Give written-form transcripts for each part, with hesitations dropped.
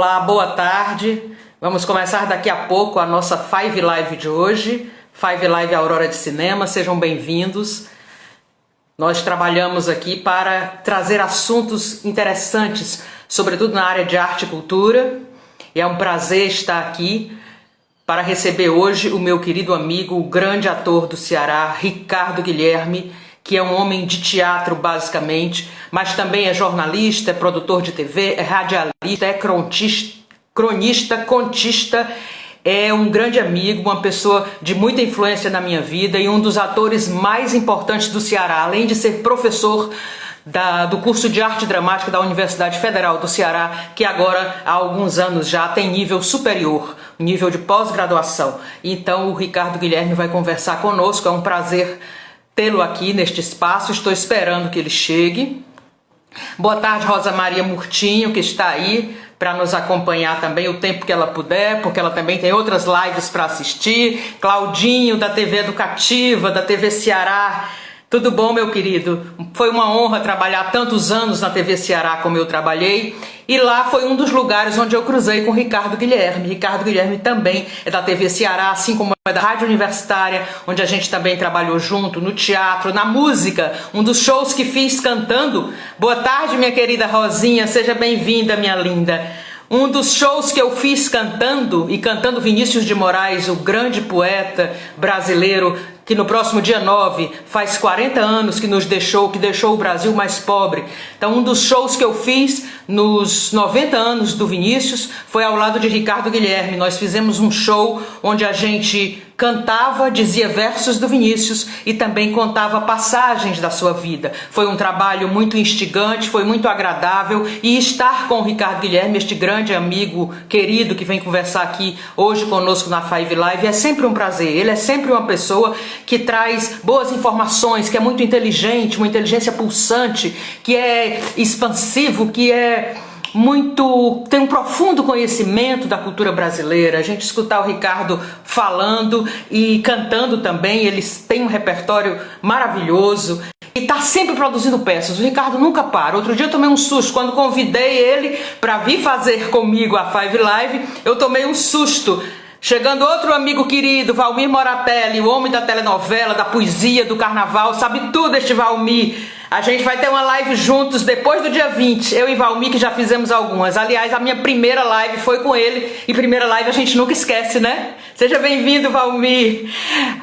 Olá, boa tarde. Vamos começar daqui a pouco a nossa Five Live de hoje. Five Live Aurora de Cinema, sejam bem-vindos. Nós trabalhamos aqui para trazer assuntos interessantes, sobretudo na área de arte e cultura. E é um prazer estar aqui para receber hoje o meu querido amigo, o grande ator do Ceará, Ricardo Guilherme, que é um homem de teatro basicamente, mas também é jornalista, é produtor de TV, é radialista, é cronista, contista, é um grande amigo, uma pessoa de muita influência na minha vida e um dos atores mais importantes do Ceará, além de ser professor do curso de arte dramática da Universidade Federal do Ceará, que agora há alguns anos já tem nível superior, nível de pós-graduação. Então o Ricardo Guilherme vai conversar conosco, é um prazer tê-lo aqui neste espaço, estou esperando que ele chegue. Boa tarde, Rosa Maria Murtinho, que está aí para nos acompanhar também o tempo que ela puder, porque ela também tem outras lives para assistir. Claudinho, da TV Educativa, da TV Ceará. Tudo bom, meu querido? Foi uma honra trabalhar tantos anos na TV Ceará como eu trabalhei. E lá foi um dos lugares onde eu cruzei com o Ricardo Guilherme. Ricardo Guilherme também é da TV Ceará, assim como é da Rádio Universitária, onde a gente também trabalhou junto, no teatro, na música. Um dos shows que fiz cantando. Boa tarde, minha querida Rosinha, seja bem-vinda, minha linda. Um dos shows que eu fiz cantando, e cantando Vinícius de Moraes, o grande poeta brasileiro, que no próximo dia 9 faz 40 anos que nos deixou, que deixou o Brasil mais pobre. Então um dos shows que eu fiz nos 90 anos do Vinícius foi ao lado de Ricardo Guilherme. Nós fizemos um show onde a gente cantava, dizia versos do Vinícius e também contava passagens da sua vida. Foi um trabalho muito instigante, foi muito agradável, e estar com o Ricardo Guilherme, este grande amigo querido que vem conversar aqui hoje conosco na Five Live, é sempre um prazer. Ele é sempre uma pessoa que traz boas informações, que é muito inteligente, uma inteligência pulsante, que é expansivo, que tem um profundo conhecimento da cultura brasileira. A gente escutar o Ricardo falando e cantando também, eles têm um repertório maravilhoso e está sempre produzindo peças. O Ricardo nunca para. Outro dia eu tomei um susto quando convidei ele para vir fazer comigo a Five Live. Eu tomei um susto. Chegando outro amigo querido, Valmir Moratelli, o homem da telenovela, da poesia, do carnaval, sabe tudo este Valmir. A gente vai ter uma live juntos depois do dia 20, eu e Valmir, que já fizemos algumas. Aliás, a minha primeira live foi com ele, e primeira live a gente nunca esquece, né? Seja bem-vindo, Valmir.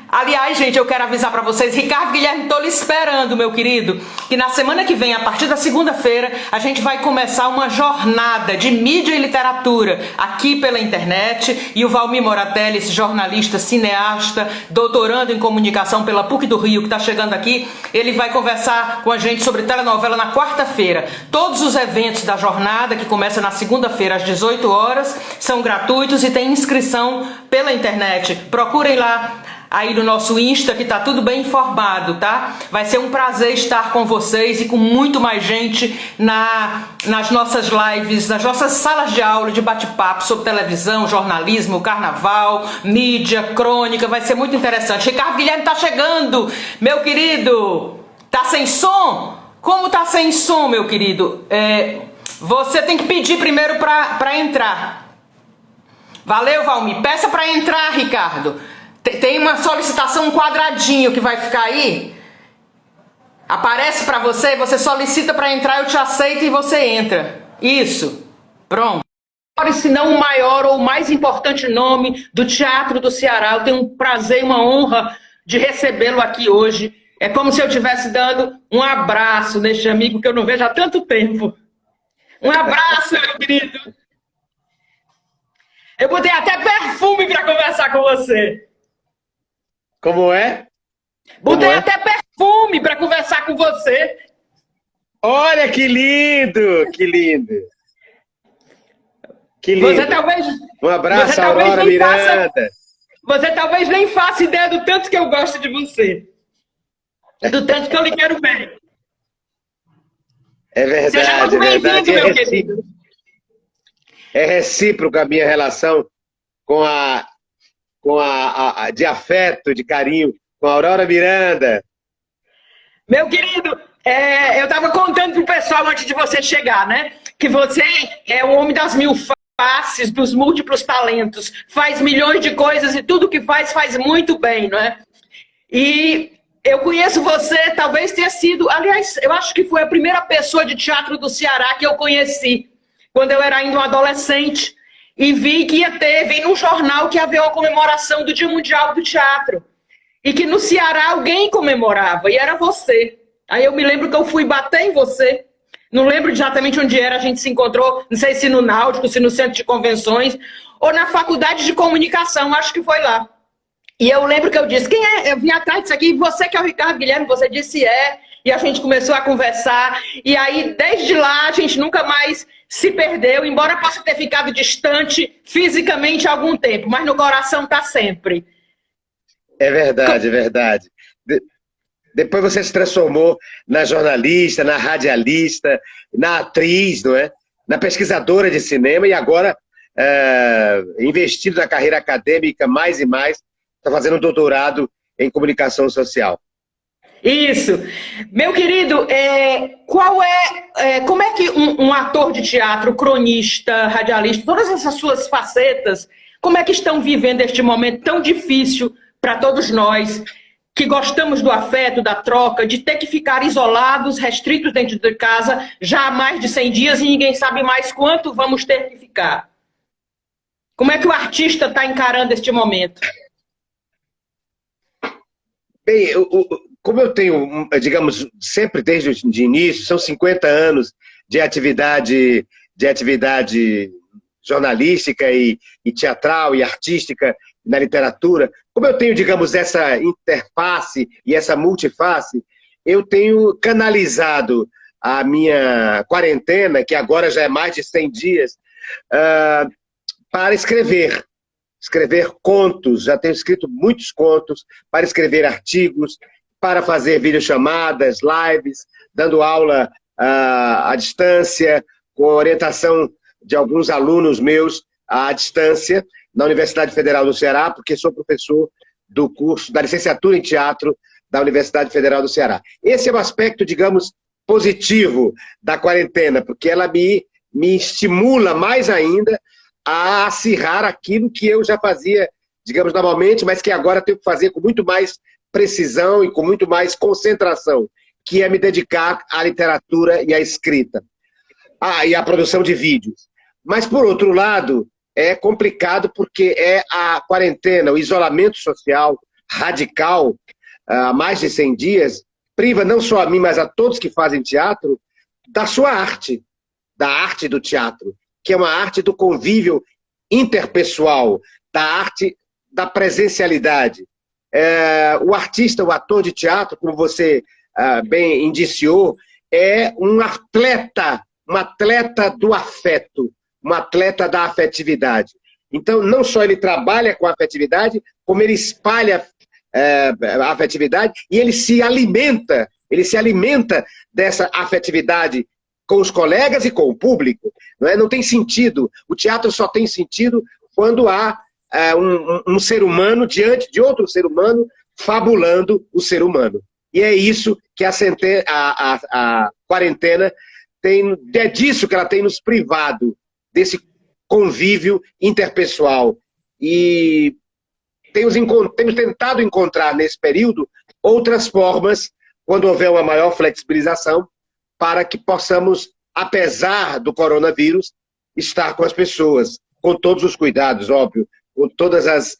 Aliás, gente, eu quero avisar pra vocês, Ricardo Guilherme, tô lhe esperando, meu querido, que na semana que vem, a partir da segunda-feira, a gente vai começar uma jornada de mídia e literatura aqui pela internet, e o Valmir Moratelli, esse jornalista, cineasta, doutorando em comunicação pela PUC do Rio, que tá chegando aqui, ele vai conversar com a gente sobre telenovela na quarta-feira. Todos os eventos da jornada, que começa na segunda-feira às 18 horas, são gratuitos e tem inscrição pela internet. Procurem lá aí no nosso Insta, que tá tudo bem informado, tá? Vai ser um prazer estar com vocês e com muito mais gente nas nossas lives, nas nossas salas de aula de bate-papo sobre televisão, jornalismo, carnaval, mídia, crônica. Vai ser muito interessante. Ricardo Guilherme tá chegando, meu querido. Tá sem som? Como tá sem som, meu querido? Você tem que pedir primeiro pra entrar. Valeu, Valmir. Peça pra entrar, Ricardo. Tem uma solicitação, um quadradinho que vai ficar aí. Aparece pra você, você solicita pra entrar, eu te aceito e você entra. Isso. Pronto. Se não o maior ou o mais importante nome do Teatro do Ceará, eu tenho um prazer e uma honra de recebê-lo aqui hoje. É como se eu estivesse dando um abraço neste amigo que eu não vejo há tanto tempo. Um abraço, meu querido. Eu botei até perfume para conversar com você. Como é? Botei até perfume para conversar com você. Olha que lindo, que lindo. Que lindo. Você talvez, um abraço, Aurora Miranda. Você talvez nem faça ideia do tanto que eu gosto de você. Do tanto que eu lhe quero bem. É verdade, seja muito bem-vindo, meu querido. É recíproca a minha relação de afeto, de carinho, com a Aurora Miranda. Meu querido, eu estava contando pro pessoal antes de você chegar, né? Que você é o homem das mil faces. passes dos múltiplos talentos, faz milhões de coisas e tudo que faz, faz muito bem, não é? E eu conheço você, talvez tenha sido, aliás, eu acho que foi a primeira pessoa de teatro do Ceará que eu conheci, quando eu era ainda um adolescente, e vi que vi num jornal que havia uma comemoração do Dia Mundial do Teatro, e que no Ceará alguém comemorava, e era você. Aí eu me lembro que eu fui bater em você, não lembro exatamente onde era, a gente se encontrou, não sei se no Náutico, se no Centro de Convenções, ou na Faculdade de Comunicação, acho que foi lá. E eu lembro que eu disse, quem é? Eu vim atrás disso aqui, você que é o Ricardo Guilherme, você disse e a gente começou a conversar, e aí desde lá a gente nunca mais se perdeu, embora possa ter ficado distante fisicamente há algum tempo, mas no coração está sempre. É verdade, é verdade. Depois você se transformou na jornalista, na radialista, na atriz, não é? Na pesquisadora de cinema e agora investindo na carreira acadêmica mais e mais, está fazendo um doutorado em comunicação social. Isso. Meu querido, como é que um ator de teatro, cronista, radialista, todas essas suas facetas, como é que estão vivendo este momento tão difícil para todos nós, que gostamos do afeto, da troca, de ter que ficar isolados, restritos dentro de casa, já há mais de 100 dias e ninguém sabe mais quanto vamos ter que ficar? Como é que o artista está encarando este momento? Bem, como eu tenho, digamos, sempre desde o início, são 50 anos de atividade jornalística e teatral e artística na literatura, como eu tenho, digamos, essa interface e essa multiface, eu tenho canalizado a minha quarentena, que agora já é mais de 100 dias, para escrever contos, já tenho escrito muitos contos, para escrever artigos, para fazer videochamadas, lives, dando aula à distância, com orientação de alguns alunos meus à distância, na Universidade Federal do Ceará, porque sou professor do curso da licenciatura em teatro da Universidade Federal do Ceará. Esse é o aspecto, digamos, positivo da quarentena, porque ela me estimula mais ainda a acirrar aquilo que eu já fazia, digamos, normalmente, mas que agora tenho que fazer com muito mais precisão e com muito mais concentração, que é me dedicar à literatura e à escrita. E à produção de vídeos. Mas, por outro lado, é complicado porque é a quarentena, o isolamento social radical, há mais de 100 dias, priva não só a mim, mas a todos que fazem teatro, da sua arte, da arte do teatro, que é uma arte do convívio interpessoal, da arte da presencialidade. O artista, o ator de teatro, como você bem indiciou, é um atleta do afeto, um atleta da afetividade. Então, não só ele trabalha com a afetividade, como ele espalha a afetividade e ele se alimenta dessa afetividade com os colegas e com o público. Não tem sentido. O teatro só tem sentido quando há um ser humano diante de outro ser humano fabulando o ser humano. E é isso que a quarentena é disso que ela tem nos privado, desse convívio interpessoal. E temos tentado encontrar nesse período outras formas, quando houver uma maior flexibilização, para que possamos, apesar do coronavírus, estar com as pessoas, com todos os cuidados, óbvio, com todas as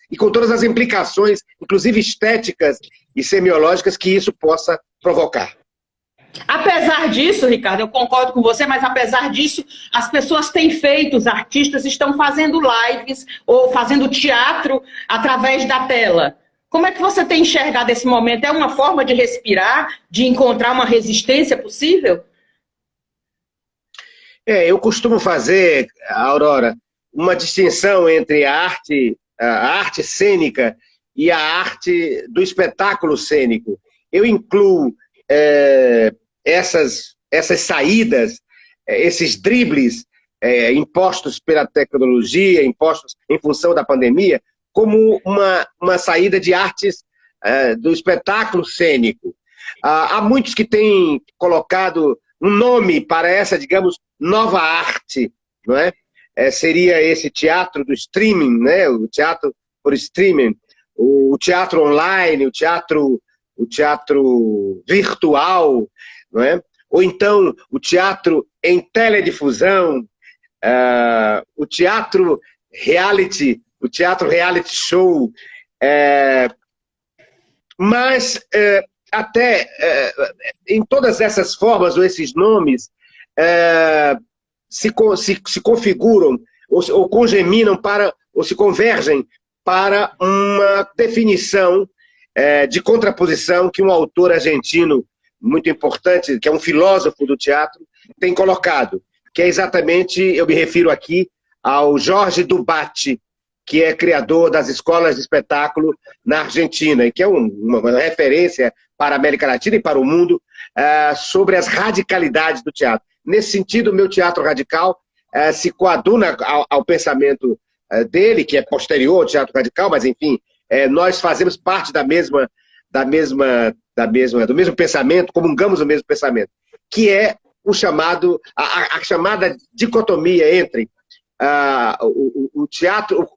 implicações, inclusive estéticas e semiológicas, que isso possa provocar. Apesar disso, Ricardo, eu concordo com você, mas apesar disso, as pessoas têm feito, os artistas estão fazendo lives ou fazendo teatro através da tela. Como é que você tem enxergado esse momento? É uma forma de respirar, de encontrar uma resistência possível? Eu costumo fazer, Aurora, uma distinção entre a arte cênica e a arte do espetáculo cênico. Eu incluo essas saídas, esses dribles impostos pela tecnologia, impostos em função da pandemia, como uma saída de artes do espetáculo cênico. Há muitos que têm colocado um nome para essa, digamos, nova arte, não é? seria esse teatro do streaming, né? O teatro por streaming, o teatro online, o teatro virtual, não é? Ou então o teatro em teledifusão, o teatro reality show, mas até em todas essas formas ou esses nomes se configuram ou congeminam ou se convergem para uma definição de contraposição que um autor argentino muito importante, que é um filósofo do teatro, tem colocado, que é exatamente, eu me refiro aqui ao Jorge Dubat, que é criador das escolas de espetáculo na Argentina, e que é uma referência para a América Latina e para o mundo sobre as radicalidades do teatro. Nesse sentido, o meu teatro radical se coaduna ao pensamento dele, que é posterior ao teatro radical, mas enfim, nós fazemos parte do mesmo pensamento, comungamos o mesmo pensamento, que é a chamada dicotomia entre o teatro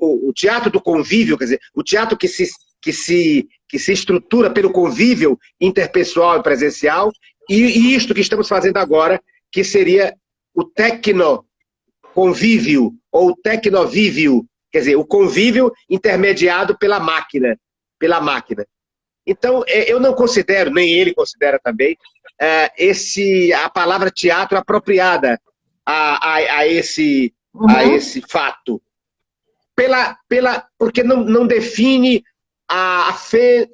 do convívio, quer dizer, o teatro que se estrutura pelo convívio interpessoal e presencial, e isto que estamos fazendo agora, que seria o tecnoconvívio ou tecnovívio, quer dizer, o convívio intermediado pela máquina. Então, eu não considero, nem ele considera também, a palavra teatro apropriada a esse fato. Porque não define a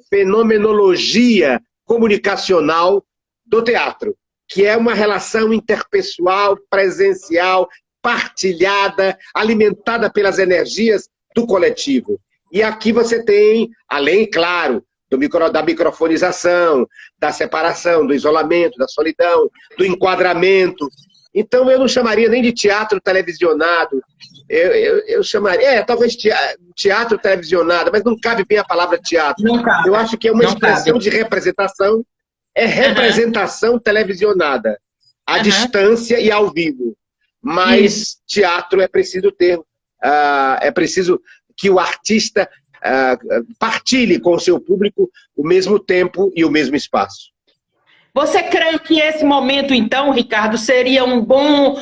fenomenologia comunicacional do teatro, que é uma relação interpessoal, presencial, partilhada, alimentada pelas energias do coletivo. E aqui você tem, além, claro, da microfonização, da separação, do isolamento, da solidão, do enquadramento. Então eu não chamaria nem de teatro televisionado, eu chamaria, talvez teatro televisionado, mas não cabe bem a palavra teatro. Não cabe. Eu acho que é uma expressão cabe. de representação, representação televisionada, à distância e ao vivo. Mas teatro é preciso ter, é preciso que o artista partilhe com o seu público o mesmo tempo e o mesmo espaço. Você crê que esse momento, então, Ricardo, seria um bom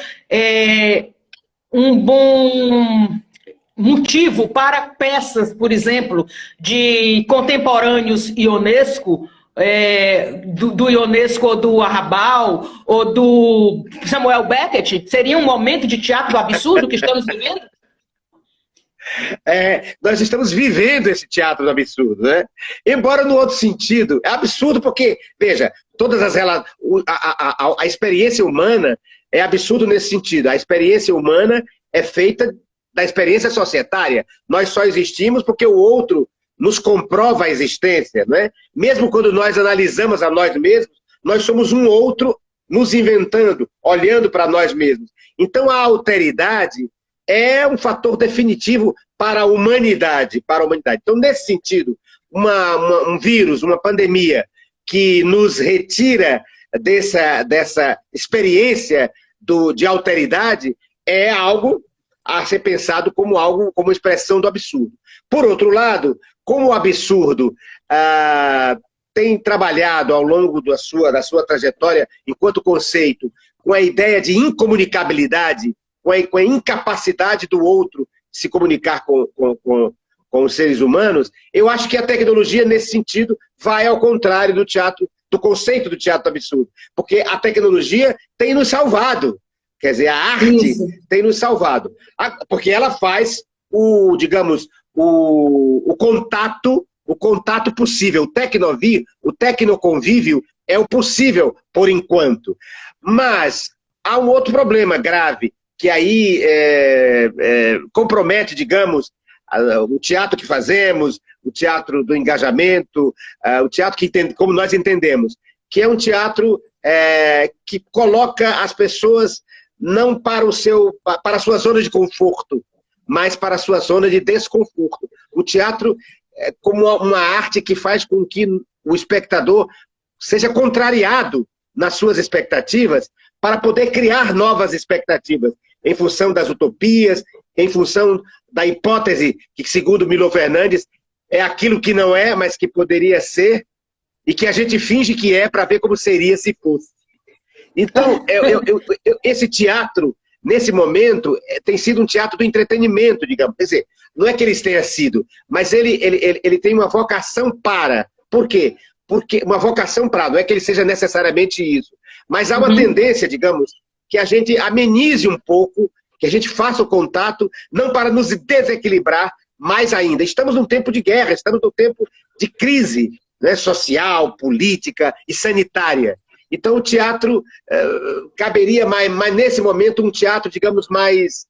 motivo para peças, por exemplo, de contemporâneos ionesco, do Ionesco ou do Arrabal, ou do Samuel Beckett? Seria um momento de teatro do absurdo que estamos vivendo? Nós estamos vivendo esse teatro do absurdo, né? Embora no outro sentido, é absurdo porque, veja, a experiência humana é absurdo nesse sentido. A experiência humana é feita da experiência societária. Nós só existimos porque o outro nos comprova a existência, não é? Mesmo quando nós analisamos a nós mesmos, nós somos um outro nos inventando, olhando para nós mesmos. Então a alteridade é um fator definitivo para a humanidade. Então, nesse sentido, um vírus, uma pandemia que nos retira dessa experiência de alteridade é algo a ser pensado como expressão do absurdo. Por outro lado, como o absurdo tem trabalhado ao longo da sua trajetória enquanto conceito com a ideia de incomunicabilidade, com a incapacidade do outro se comunicar com os seres humanos, eu acho que a tecnologia, nesse sentido, vai ao contrário do conceito do teatro absurdo. Porque a tecnologia tem nos salvado. Quer dizer, a arte tem nos salvado. Porque ela faz o contato possível. O tecnoconvívio é o possível, por enquanto. Mas há um outro problema grave, que aí compromete, digamos, o teatro que fazemos, o teatro do engajamento, o teatro como nós entendemos, que é um teatro que coloca as pessoas não para a sua zona de conforto, mas para a sua zona de desconforto. O teatro é como uma arte que faz com que o espectador seja contrariado nas suas expectativas para poder criar novas expectativas. em função das utopias, em função da hipótese que, segundo Milo Fernandes, é aquilo que não é, mas que poderia ser, e que a gente finge que é para ver como seria se fosse. Então, esse teatro, nesse momento, tem sido um teatro do entretenimento, digamos. Quer dizer, não é que eles tenham sido, mas ele tem uma vocação para. Por quê? Porque uma vocação para, não é que ele seja necessariamente isso. Mas há uma tendência, digamos, que a gente amenize um pouco, que a gente faça o contato, não para nos desequilibrar mais ainda. Estamos num tempo de guerra, estamos num tempo de crise, né, social, política e sanitária. Então o teatro caberia mais nesse momento um teatro, digamos, mais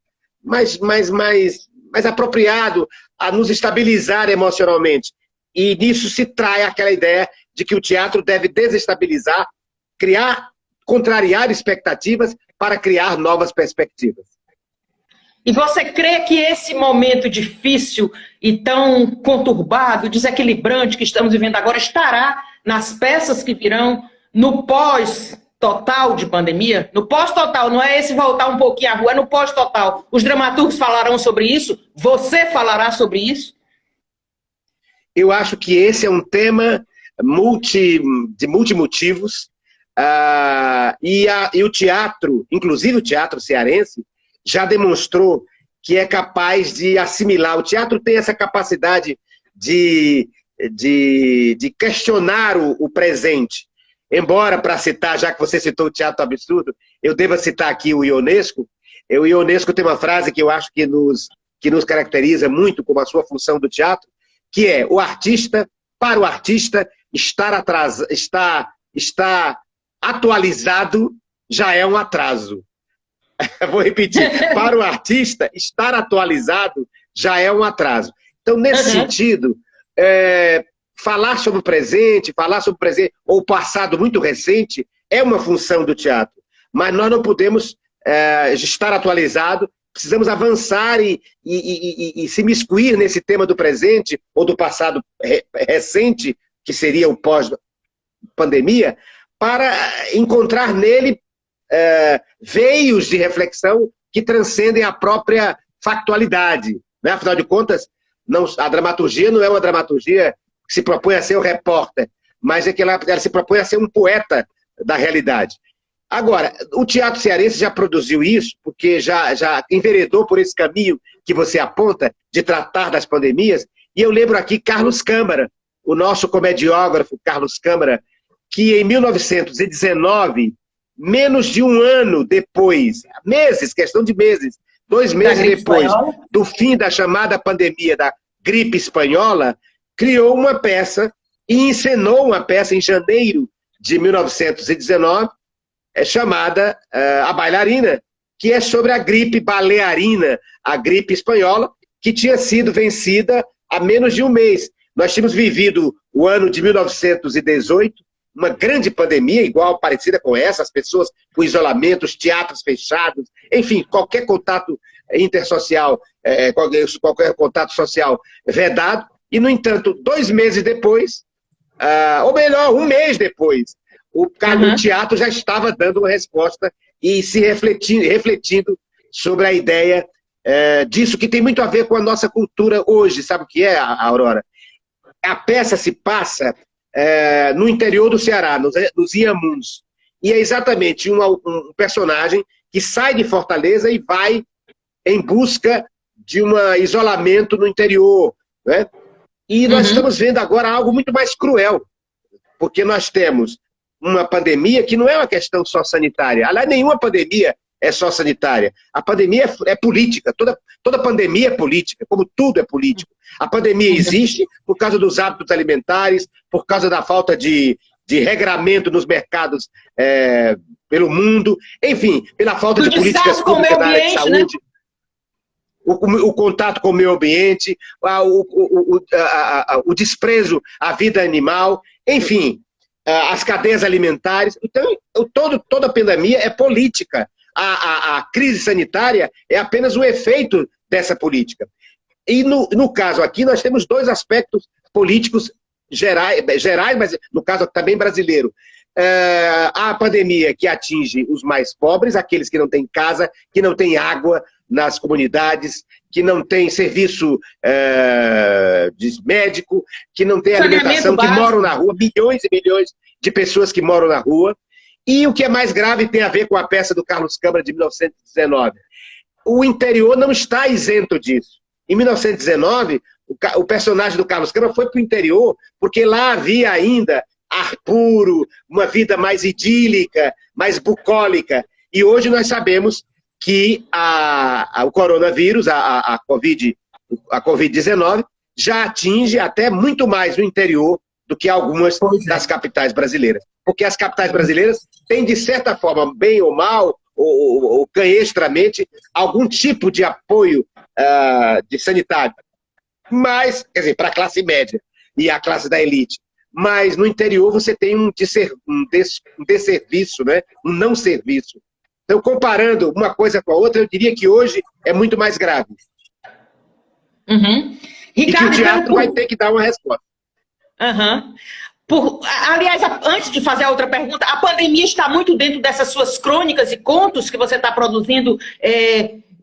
apropriado a nos estabilizar emocionalmente. E nisso se trai aquela ideia de que o teatro deve desestabilizar, contrariar expectativas para criar novas perspectivas. E você crê que esse momento difícil e tão conturbado, desequilibrante que estamos vivendo agora estará nas peças que virão no pós-total de pandemia? No pós-total, não é esse voltar um pouquinho à rua, é no pós-total. Os dramaturgos falarão sobre isso? Você falará sobre isso? Eu acho que esse é um tema de multimotivos, e o teatro, inclusive o teatro cearense, já demonstrou que é capaz de assimilar. O teatro tem essa capacidade de questionar o presente. Embora, para citar, já que você citou o teatro absurdo, eu deva citar aqui o Ionesco. O Ionesco tem uma frase que eu acho que nos caracteriza muito como a sua função do teatro, que é: o artista, para o artista, estar atualizado já é um atraso. Vou repetir: para o artista, estar atualizado já é um atraso. Então, nesse sentido, falar sobre o presente ou o passado muito recente é uma função do teatro. Mas nós não podemos estar atualizado, precisamos avançar e se miscuir nesse tema do presente ou do passado recente, que seria o pós-pandemia, para encontrar nele veios de reflexão que transcendem a própria factualidade. Né? Afinal de contas, a dramaturgia não é uma dramaturgia que se propõe a ser o repórter, mas é que ela se propõe a ser um poeta da realidade. Agora, o teatro cearense já produziu isso, porque já enveredou por esse caminho que você aponta, de tratar das pandemias, e eu lembro aqui Carlos Câmara, o nosso comediógrafo Carlos Câmara, que em 1919, menos de um ano depois, questão de meses, 2 meses depois do fim da chamada pandemia da gripe espanhola, criou uma peça e encenou uma peça em janeiro de 1919, chamada A Bailarina, que é sobre a gripe balearina, a gripe espanhola, que tinha sido vencida há menos de um mês. Nós tínhamos vivido o ano de 1918, uma grande pandemia, igual, parecida com essa, as pessoas com isolamento, os teatros fechados, enfim, qualquer contato intersocial, qualquer contato social vedado. E, no entanto, 2 meses depois, ou melhor, 1 mês depois, o teatro já estava dando uma resposta e se refletindo sobre a ideia disso, que tem muito a ver com a nossa cultura hoje. Sabe o que é, Aurora? A peça se passa no interior do Ceará, nos Inhamuns. E é exatamente um personagem que sai de Fortaleza e vai em busca de um isolamento no interior, né? E nós estamos vendo agora algo muito mais cruel, porque nós temos uma pandemia que não é uma questão só sanitária. Aliás, nenhuma pandemia é só sanitária. A pandemia é política. Toda pandemia é política, como tudo é político. A pandemia existe por causa dos hábitos alimentares, por causa da falta de regramento nos mercados pelo mundo, enfim, pela falta de políticas públicas na área de saúde. Né? O contato com o meio ambiente, o desprezo à vida animal, enfim, as cadeias alimentares. Então, toda a pandemia é política. A crise sanitária é apenas um efeito dessa política. E no caso aqui, nós temos 2 aspectos políticos gerais, mas no caso também brasileiro. a pandemia que atinge os mais pobres, aqueles que não têm casa, que não têm água nas comunidades, que não têm serviço de médico, que não têm alimentação, que moram na rua, milhões e milhões de pessoas que moram na rua. E o que é mais grave tem a ver com a peça do Carlos Câmara de 1919. O interior não está isento disso. Em 1919, o personagem do Carlos Câmara foi para o interior, porque lá havia ainda ar puro, uma vida mais idílica, mais bucólica. E hoje nós sabemos que o coronavírus, a Covid-19, já atinge até muito mais o interior do que algumas das capitais brasileiras. Porque as capitais brasileiras têm, de certa forma, bem ou mal, ou canhestramente, algum tipo de apoio de sanitário. Mas, quer dizer, para a classe média e a classe da elite. Mas no interior você tem um desserviço, né? Um não serviço. Então, comparando uma coisa com a outra, eu diria que hoje é muito mais grave. Uhum. Ricardo, e que o teatro vai ter que dar uma resposta. Uhum. Aliás, antes de fazer a outra pergunta, a pandemia está muito dentro dessas suas crônicas e contos que você está produzindo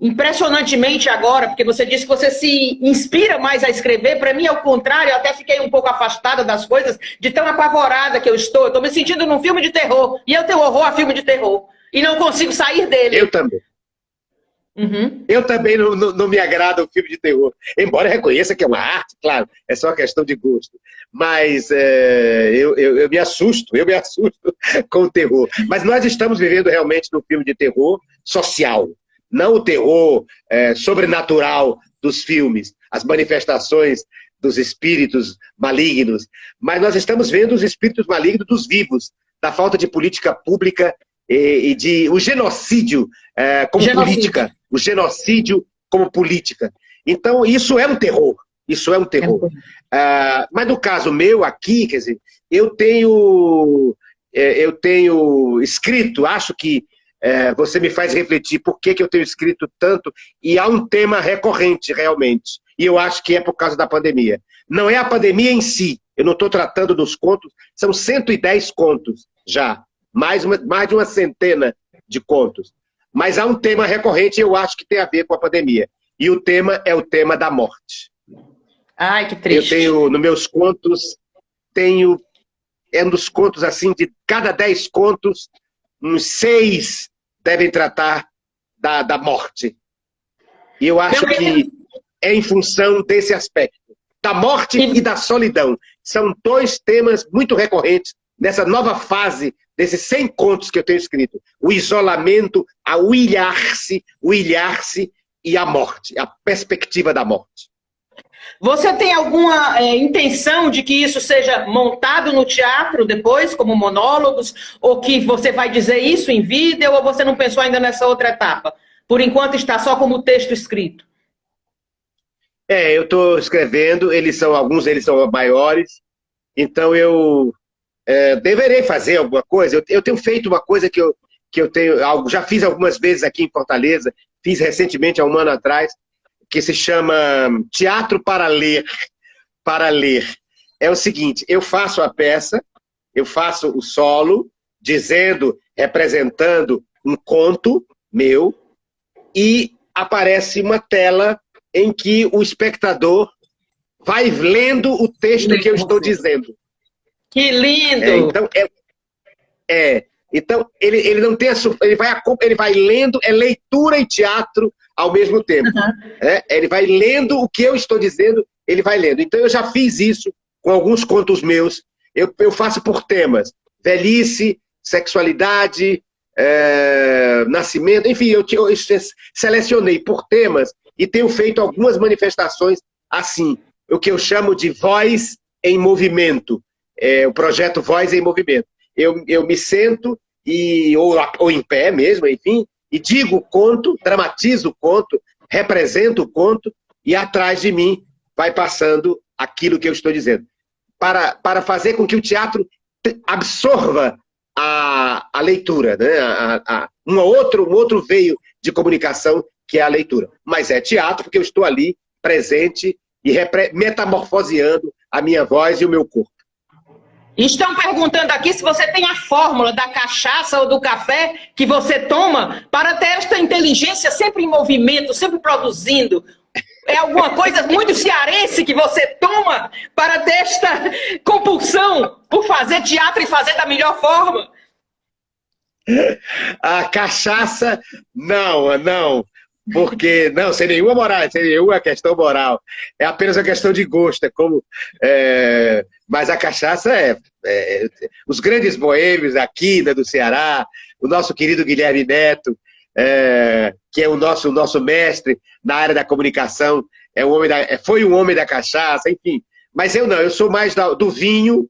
impressionantemente agora, porque você disse que você se inspira mais a escrever. Para mim, é o contrário, eu até fiquei um pouco afastada das coisas, de tão apavorada que eu estou. Eu estou me sentindo num filme de terror, e eu tenho horror a filme de terror, e não consigo sair dele. Eu também. Uhum. Eu também não me agrada o filme de terror. Embora eu reconheça que é uma arte, claro, é só uma questão de gosto. Mas eu me assusto com o terror. Mas nós estamos vivendo realmente num filme de terror social. Não o terror sobrenatural dos filmes, as manifestações dos espíritos malignos. Mas nós estamos vendo os espíritos malignos dos vivos, da falta de política pública e de o genocídio como política. O genocídio como política. Então, isso é um terror. Isso é um terror. Mas no caso meu aqui, quer dizer, eu tenho escrito, acho que você me faz refletir por que eu tenho escrito tanto, e há um tema recorrente, realmente. E eu acho que é por causa da pandemia. Não é a pandemia em si. Eu não estou tratando dos contos. São 110 contos já. Mais de uma centena de contos. Mas há um tema recorrente e eu acho que tem a ver com a pandemia. E o tema é o tema da morte. Ai, que triste. Eu tenho, nos meus contos, é um dos contos assim, de cada 10 contos, uns 6 devem tratar da morte. E eu acho que é em função desse aspecto. Da morte e da solidão. São 2 temas muito recorrentes nessa nova fase desses 100 contos que eu tenho escrito. O isolamento, o ilhar-se e a morte, a perspectiva da morte. Você tem alguma intenção de que isso seja montado no teatro depois, como monólogos, ou que você vai dizer isso em vídeo, ou você não pensou ainda nessa outra etapa? Por enquanto está só como texto escrito. Eu estou escrevendo, alguns deles são maiores, então eu deverei fazer alguma coisa. Eu tenho feito uma coisa que eu tenho, já fiz algumas vezes aqui em Fortaleza, fiz recentemente, há um ano atrás, que se chama Teatro para Ler. Para ler. É o seguinte, eu faço a peça, eu faço o solo, representando um conto meu, e aparece uma tela em que o espectador vai lendo o texto que eu estou dizendo. Que lindo! Então, ele não tem ele vai lendo, leitura e teatro ao mesmo tempo. Ele vai lendo o que eu estou dizendo, ele vai lendo. Então, eu já fiz isso com alguns contos meus. Eu faço por temas. Velhice, sexualidade, nascimento, enfim, eu selecionei por temas e tenho feito algumas manifestações assim, o que eu chamo de voz em movimento. O projeto Voz em Movimento. Eu me sento, ou em pé mesmo, enfim, e digo o conto, dramatizo o conto, represento o conto, e atrás de mim vai passando aquilo que eu estou dizendo. Para fazer com que o teatro absorva a leitura, né? Um outro veio de comunicação, que é a leitura. Mas é teatro, porque eu estou ali, presente, e metamorfoseando a minha voz e o meu corpo. Estão perguntando aqui se você tem a fórmula da cachaça ou do café que você toma para ter esta inteligência sempre em movimento, sempre produzindo. É alguma coisa muito cearense que você toma para ter esta compulsão por fazer teatro e fazer da melhor forma? A cachaça, não. Porque, não, sem nenhuma moral, sem nenhuma questão moral. É apenas uma questão de gosto. Mas a cachaça os grandes boêmios aqui, né, do Ceará, o nosso querido Guilherme Neto, que é o nosso mestre na área da comunicação, foi um homem da cachaça, enfim. Mas eu sou mais do vinho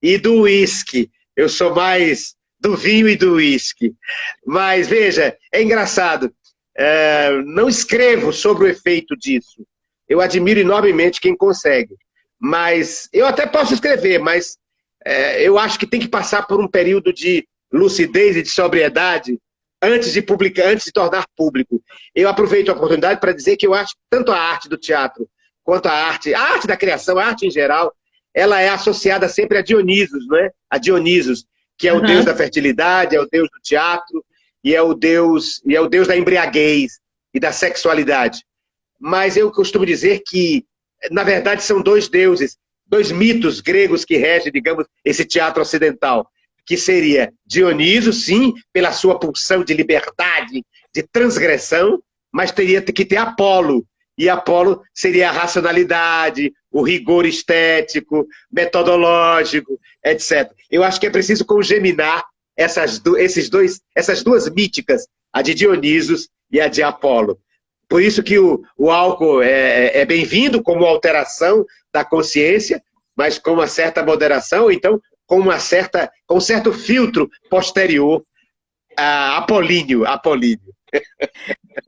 e do uísque. Eu sou mais do vinho e do uísque. Mas, veja, é engraçado. Não escrevo sobre o efeito disso. Eu admiro enormemente quem consegue. Mas eu até posso escrever, mas eu acho que tem que passar por um período de lucidez e de sobriedade antes de publicar, antes de tornar público. Eu aproveito a oportunidade para dizer que eu acho que tanto a arte do teatro quanto a arte da criação, a arte em geral, ela é associada sempre a Dionisos, não é? A Dionisos, que é o deus da fertilidade, é o deus do teatro e é o deus da embriaguez e da sexualidade. Mas eu costumo dizer que, na verdade, são dois deuses, dois mitos gregos que regem, digamos, esse teatro ocidental, que seria Dioniso, sim, pela sua pulsão de liberdade, de transgressão, mas teria que ter Apolo. E Apolo seria a racionalidade, o rigor estético, metodológico, etc. Eu acho que é preciso congeminar essas duas míticas, a de Dionisos e a de Apolo. Por isso que o álcool é bem-vindo como alteração da consciência, mas com uma certa moderação, ou então com um certo filtro posterior apolíneo.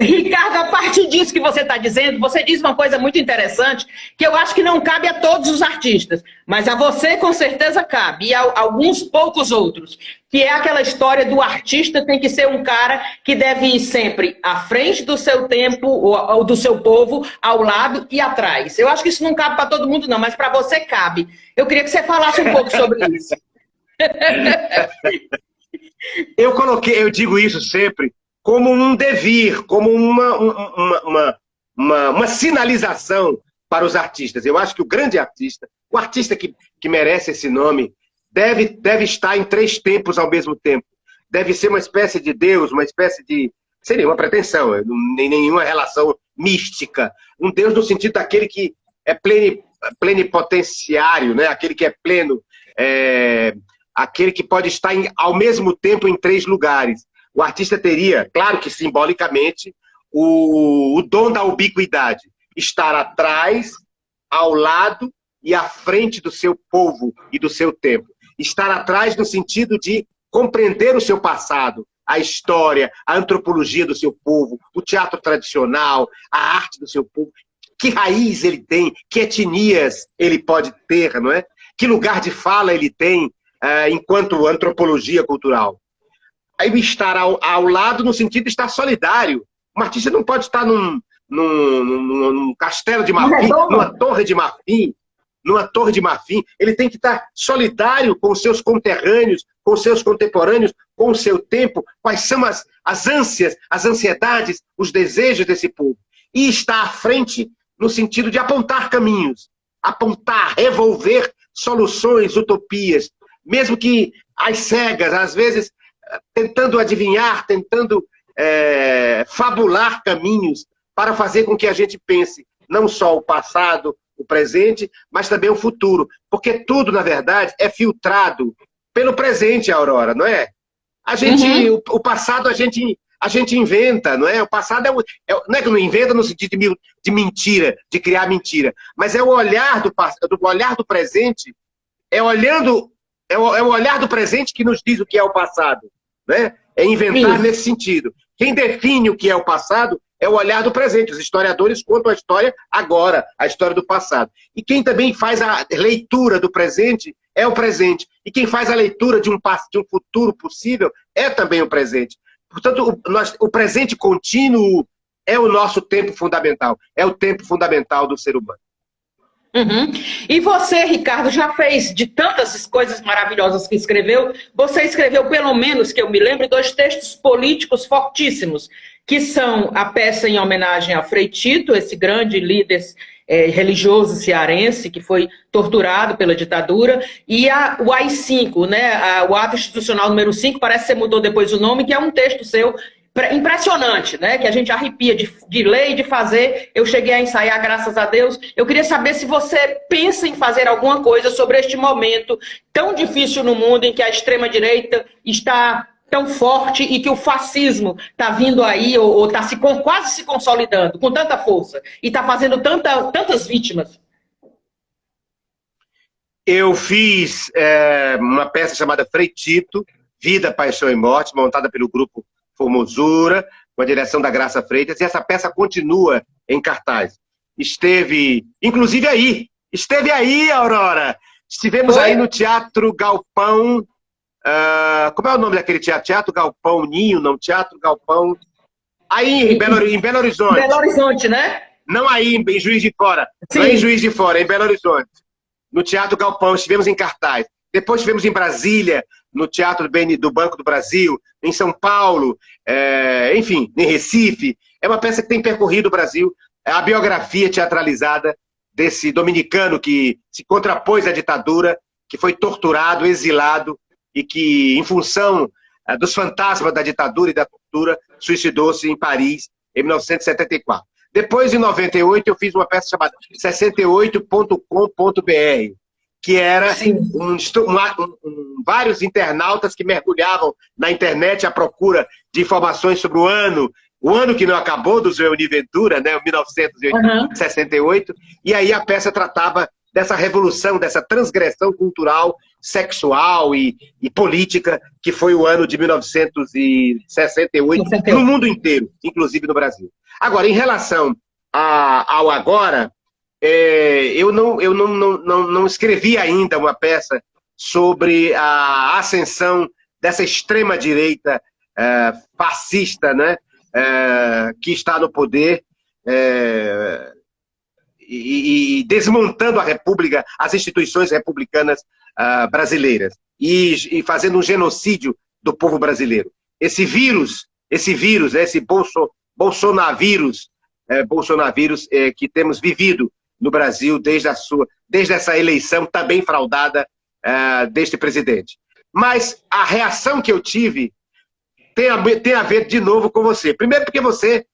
Ricardo, a partir disso que você está dizendo, você diz uma coisa muito interessante, que eu acho que não cabe a todos os artistas, mas a você com certeza cabe, e a alguns poucos outros, que é aquela história do artista tem que ser um cara que deve ir sempre à frente do seu tempo, ou do seu povo, ao lado e atrás. Eu acho que isso não cabe para todo mundo não, mas para você cabe. Eu queria que você falasse um pouco sobre isso. Eu digo isso sempre como um devir, como uma sinalização para os artistas. Eu acho que o grande artista, o artista que merece esse nome, deve estar em 3 tempos ao mesmo tempo. Deve ser uma espécie de Deus, uma espécie de... sem nenhuma pretensão, nem nenhuma relação mística. Um Deus no sentido daquele que é plenipotenciário, né? Aquele que é pleno, aquele que pode estar ao mesmo tempo em 3 lugares. O artista teria, claro que simbolicamente, o dom da ubiquidade. Estar atrás, ao lado e à frente do seu povo e do seu tempo. Estar atrás no sentido de compreender o seu passado, a história, a antropologia do seu povo, o teatro tradicional, a arte do seu povo. Que raiz ele tem, que etnias ele pode ter, não é? Que lugar de fala ele tem enquanto antropologia cultural. Aí estar ao lado no sentido de estar solidário. Um artista não pode estar num castelo de marfim, numa torre de marfim. Ele tem que estar solidário com os seus conterrâneos, com os seus contemporâneos, com o seu tempo. Quais são as ânsias, as ansiedades, os desejos desse povo. E estar à frente no sentido de apontar caminhos, apontar, revolver soluções, utopias. Mesmo que às cegas, às vezes tentando adivinhar, tentando fabular caminhos para fazer com que a gente pense não só o passado, o presente, mas também o futuro. Porque tudo, na verdade, é filtrado pelo presente, Aurora, não é? O passado a gente inventa, não é? O passado não é que não inventa no sentido de mentira, de criar mentira, mas é o olhar do presente, é o olhar do presente que nos diz o que é o passado, né? É inventar nesse sentido. Quem define o que é o passado é o olhar do presente. Os historiadores contam a história agora, a história do passado. E quem também faz a leitura do presente é o presente. E quem faz a leitura de um futuro possível é também o presente. Portanto, o presente contínuo é o nosso tempo fundamental. É o tempo fundamental do ser humano. Uhum. E você, Ricardo, já fez de tantas coisas maravilhosas que escreveu, você escreveu, pelo menos que eu me lembro, 2 textos políticos fortíssimos, que são a peça em homenagem a Frei Tito, esse grande líder religioso cearense que foi torturado pela ditadura, e o AI-5, né, o ato institucional número 5, parece que você mudou depois o nome, que é um texto seu impressionante, né? Que a gente arrepia de ler e de fazer. Eu cheguei a ensaiar, graças a Deus. Eu queria saber se você pensa em fazer alguma coisa sobre este momento tão difícil no mundo em que a extrema-direita está tão forte e que o fascismo está vindo aí, ou está quase se consolidando com tanta força e está fazendo tantas vítimas. Eu fiz uma peça chamada Frei Tito, Vida, Paixão e Morte, montada pelo grupo Formosura, com a direção da Graça Freitas, e essa peça continua em cartaz. Esteve, inclusive esteve aí, Aurora. Estivemos aí no Teatro Galpão, como é o nome daquele teatro? Teatro Galpão Ninho, não, Teatro Galpão... Aí, em Belo Horizonte. Belo Horizonte, né? Não aí, em Juiz de Fora. Sim. Não em Juiz de Fora, em Belo Horizonte. No Teatro Galpão, estivemos em cartaz. Depois estivemos em Brasília, no Teatro do Banco do Brasil, em São Paulo, enfim, em Recife. É uma peça que tem percorrido o Brasil. É a biografia teatralizada desse dominicano que se contrapôs à ditadura, que foi torturado, exilado e que, em função dos fantasmas da ditadura e da tortura, suicidou-se em Paris em 1974. Depois, em 98, eu fiz uma peça chamada 68.com.br, que era vários internautas que mergulhavam na internet à procura de informações sobre o ano que não acabou, do Zé Ventura, né, 1968, e aí a peça tratava dessa revolução, dessa transgressão cultural, sexual e política, que foi o ano de 1968, no mundo inteiro, inclusive no Brasil. Agora, em relação ao agora, eu não escrevi ainda uma peça sobre a ascensão dessa extrema-direita fascista, né, que está no poder e desmontando a República, as instituições republicanas brasileiras e fazendo um genocídio do povo brasileiro. Esse vírus, esse bolsonavírus que temos vivido no Brasil desde essa eleição também fraudada deste presidente. Mas a reação que eu tive tem a ver de novo com você. Primeiro porque você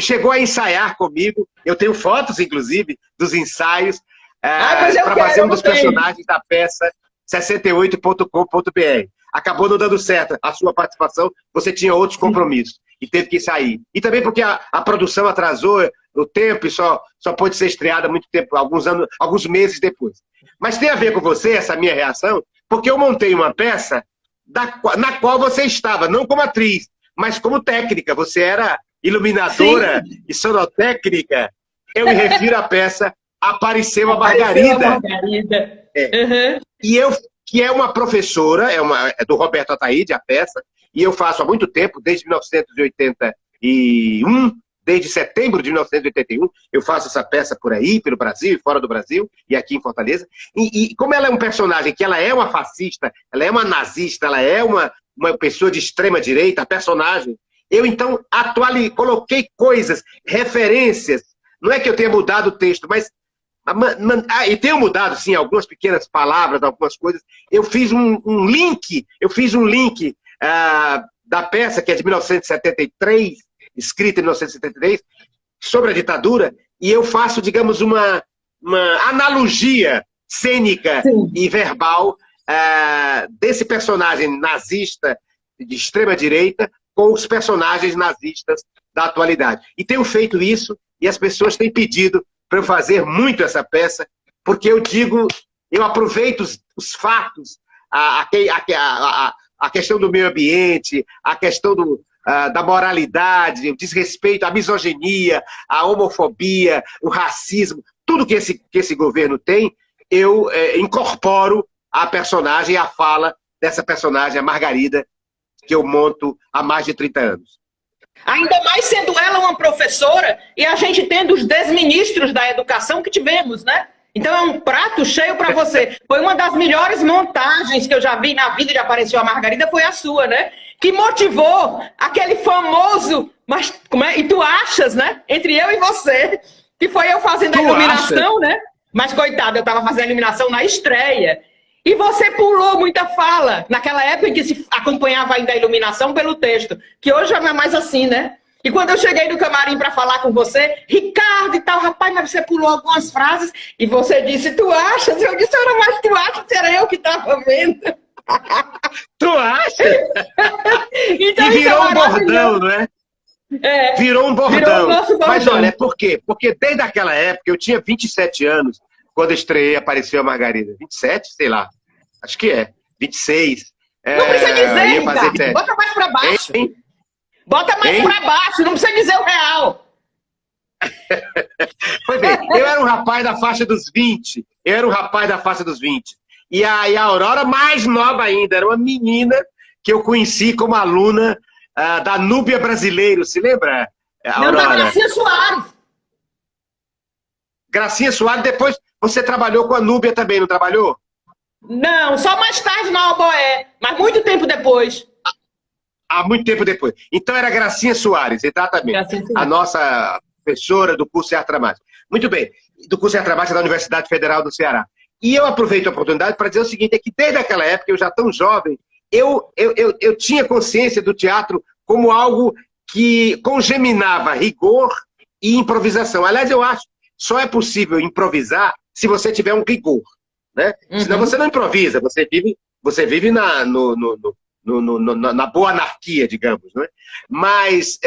chegou a ensaiar comigo, eu tenho fotos, inclusive, dos ensaios, para fazer um dos personagens da peça 68.com.br. Acabou não dando certo a sua participação, você tinha outros compromissos e teve que sair. E também porque a produção atrasou no tempo e só pôde ser estreada muito tempo, alguns meses depois. Mas tem a ver com você, essa minha reação, porque eu montei uma peça na qual você estava, não como atriz, mas como técnica. Você era iluminadora e sonotécnica. Eu me refiro à peça Apareceu a Margarida. E eu, que é uma professora, é do Roberto Ataíde, a peça, e eu faço há muito tempo, desde 1981, desde setembro de 1981, eu faço essa peça por aí, pelo Brasil e fora do Brasil, e aqui em Fortaleza. E como ela é um personagem que ela é uma fascista, ela é uma nazista, ela é uma pessoa de extrema direita, a personagem, eu então coloquei coisas, referências, não é que eu tenha mudado o texto, mas e tenho mudado, sim, algumas pequenas palavras, algumas coisas. Eu fiz um link da peça, que é de 1973, escrita em 1973, sobre a ditadura, e eu faço, digamos, uma analogia cênica e verbal desse personagem nazista de extrema-direita com os personagens nazistas da atualidade. E tenho feito isso, e as pessoas têm pedido para eu fazer muito essa peça, porque eu aproveito os fatos, a questão do meio ambiente, a questão da moralidade, o desrespeito, a misoginia, a homofobia, o racismo, tudo que esse governo tem, eu incorporo a personagem, a fala dessa personagem, a Margarida, que eu monto há mais de 30 anos. Ainda mais sendo ela uma professora e a gente tendo os desministros da educação que tivemos, né? Então é um prato cheio para você. Foi uma das melhores montagens que eu já vi na vida de Apareceu a Margarida, foi a sua, né? Que motivou aquele famoso, mas como é? E tu achas, né? Entre eu e você, que foi eu fazendo a iluminação, né? Mas coitado, eu estava fazendo a iluminação na estreia. E você pulou muita fala, naquela época em que se acompanhava ainda a iluminação pelo texto, que hoje não é mais assim, né? E quando eu cheguei no camarim para falar com você, Ricardo e tal, rapaz, mas você pulou algumas frases e você disse, tu achas? Eu disse, era mais tu achas, era eu que estava vendo. Tu acha? Então, e virou um bordão, não é? Virou um bordão. Virou o nosso bordão. Mas olha, por quê? Porque desde aquela época, eu tinha 27 anos, quando estreei Apareceu a Margarida. 27, sei lá. Acho que é. 26. Não precisa dizer, Ricardo. Bota mais pra baixo. Hein? Bota mais pra baixo, não precisa dizer o real. Pois bem, eu era um rapaz da faixa dos 20. E a Aurora, mais nova ainda, era uma menina que eu conheci como aluna da Núbia Brasileiro. Se lembra, Aurora? Não, da Gracinha Soares. Gracinha Soares, depois você trabalhou com a Núbia também, não trabalhou? Não, só mais tarde na Alboé, mas muito tempo depois. Há muito tempo depois. Então era Gracinha Soares, exatamente. Gracinha Soares. A nossa professora do curso de Arte Dramática. Muito bem, do curso de Arte Dramática da Universidade Federal do Ceará. E eu aproveito a oportunidade para dizer o seguinte, é que desde aquela época, eu já tão jovem, eu tinha consciência do teatro como algo que congeminava rigor e improvisação. Aliás, eu acho que só é possível improvisar se você tiver um rigor, né? Senão você não improvisa, você vive na boa anarquia, digamos, não é? Mas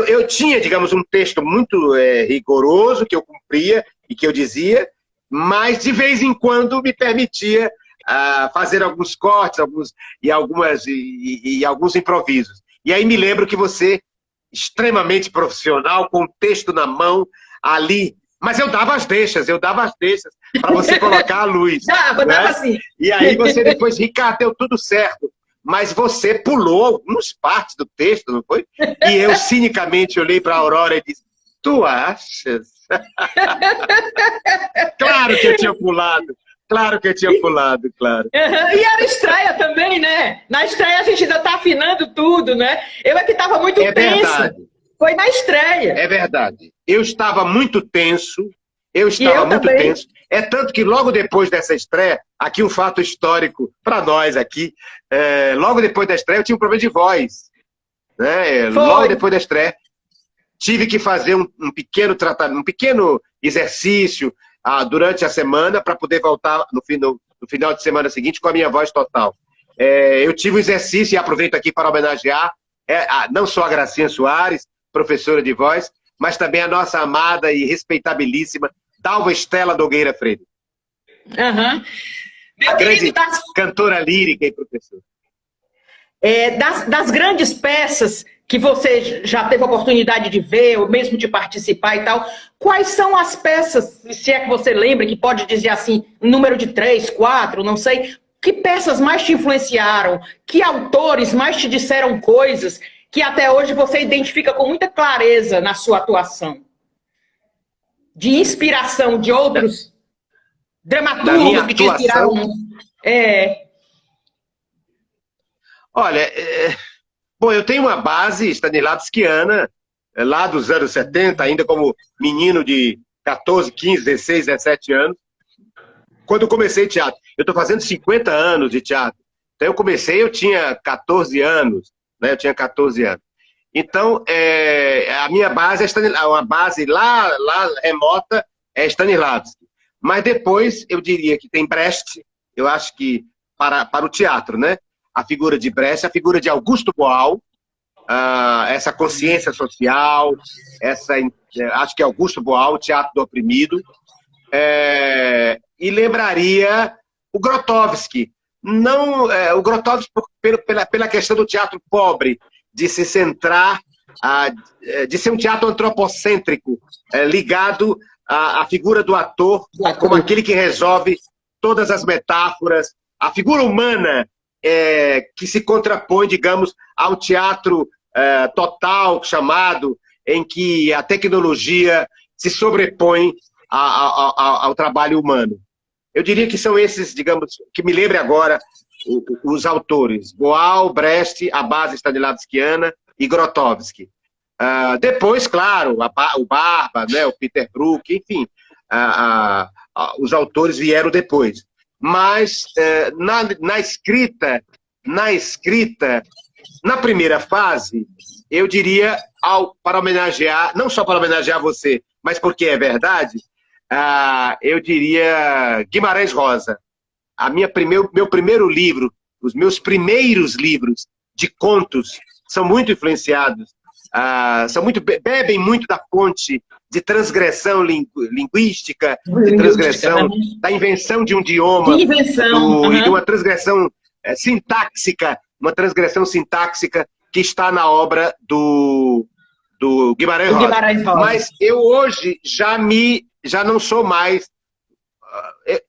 eu tinha, digamos, um texto muito rigoroso que eu cumpria e que eu dizia, mas de vez em quando me permitia fazer alguns cortes e alguns improvisos. E aí me lembro que você, extremamente profissional, com o texto na mão, ali, mas eu dava as deixas para você colocar a luz. Dava assim. E aí você depois, Ricardo, deu tudo certo. Mas você pulou algumas partes do texto, não foi? E eu cinicamente olhei para a Aurora e disse, tu achas? Claro que eu tinha pulado. Claro. E era estreia também, né? Na estreia a gente ainda tá afinando tudo, né? Eu é que estava muito tenso. Verdade. Foi na estreia. É verdade. Eu estava muito tenso. Tenso. É tanto que logo depois dessa estreia, aqui um fato histórico para nós aqui, logo depois da estreia eu tinha um problema de voz. Né? Logo depois da estreia, tive que fazer um pequeno tratamento, um pequeno exercício durante a semana para poder voltar no final de semana seguinte com a minha voz total. Eu tive um exercício e aproveito aqui para homenagear não só a Gracinha Soares, professora de voz, mas também a nossa amada e respeitabilíssima Dalva Estela Nogueira Freire. A grande cantora lírica e professora. Das grandes peças que você já teve a oportunidade de ver, ou mesmo de participar e tal, quais são as peças, se é que você lembra, que pode dizer assim, um número de 3, 4, não sei, que peças mais te influenciaram? Que autores mais te disseram coisas que até hoje você identifica com muita clareza na sua atuação? De inspiração de outros dramaturgos que te inspiraram? Olha, bom, eu tenho uma base stanislavskiana, lá dos anos 70, ainda como menino de 14, 15, 16, 17 anos, quando eu comecei teatro. Eu estou fazendo 50 anos de teatro. Então eu tinha 14 anos, né? Eu tinha 14 anos. Então, a minha base uma base lá remota é Stanislavski. Mas depois, eu diria que tem Brecht, eu acho que para o teatro, né? A figura de Brecht, a figura de Augusto Boal, essa consciência social, acho que é Augusto Boal, o Teatro do Oprimido, e lembraria o Grotowski. Não, o Grotowski pela questão do teatro pobre, de se centrar, de ser um teatro antropocêntrico, ligado à figura do ator como aquele que resolve todas as metáforas, a figura humana que se contrapõe, digamos, ao teatro total, chamado, em que a tecnologia se sobrepõe ao trabalho humano. Eu diria que são esses, digamos, que me lembre agora, os autores: Boal, Brecht, a base stanislavskiana e Grotowski. Depois, claro, o Barba, né, o Peter Brook, enfim, os autores vieram depois. Mas na escrita, na primeira fase, eu diria, para homenagear, não só para homenagear você, mas porque é verdade, eu diria Guimarães Rosa. Meu primeiro livro, os meus primeiros livros de contos são muito influenciados, bebem muito da fonte de transgressão linguística, de transgressão, da invenção de um idioma, e de uma transgressão sintáxica, que está na obra do Guimarães Rosa. Mas eu hoje já não sou mais.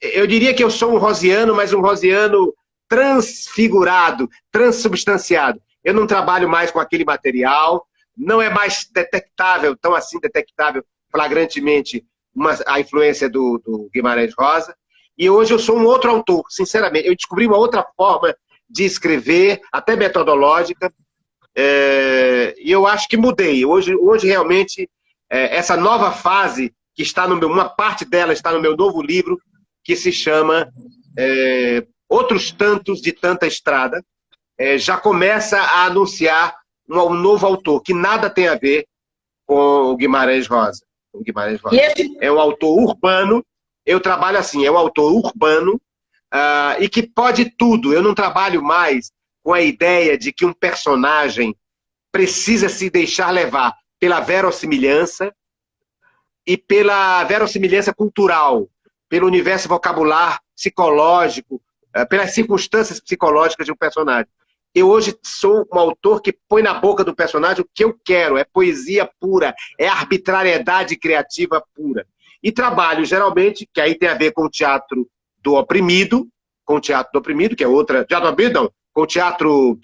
Eu diria que eu sou um rosiano, mas um rosiano transfigurado, transubstanciado. Eu não trabalho mais com aquele material, não é mais detectável, tão assim detectável flagrantemente, a influência do Guimarães Rosa. E hoje eu sou um outro autor, sinceramente. Eu descobri uma outra forma de escrever, até metodológica, e eu acho que mudei. Hoje realmente, essa nova fase, que está uma parte dela está no meu novo livro, que se chama Outros Tantos de Tanta Estrada, já começa a anunciar um novo autor, que nada tem a ver com o Guimarães Rosa. É um autor urbano, eu trabalho assim, é um autor urbano, e que pode tudo. Eu não trabalho mais com a ideia de que um personagem precisa se deixar levar pela verossimilhança e pela verossimilhança cultural, pelo universo vocabular psicológico, pelas circunstâncias psicológicas de um personagem. Eu hoje sou um autor que põe na boca do personagem o que eu quero, é poesia pura, é arbitrariedade criativa pura. E trabalho, geralmente, que aí tem a ver com o teatro do oprimido, que é outra... Teatro do oprimido, não, com o teatro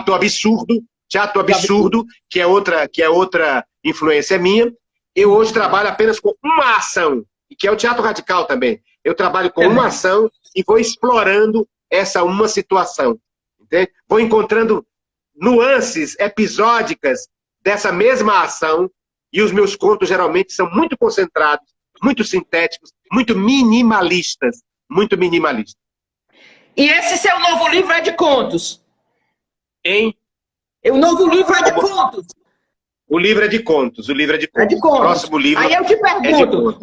do absurdo, teatro absurdo, que é outra influência minha. Eu hoje trabalho apenas com uma ação, que é o teatro radical também. Eu trabalho com uma ação e vou explorando essa uma situação. Entende? Vou encontrando nuances episódicas dessa mesma ação, e os meus contos geralmente são muito concentrados, muito sintéticos, muito minimalistas. Muito minimalista. E esse seu novo livro é de contos? O novo livro é de contos? O livro é de contos. O próximo livro. Aí eu te pergunto,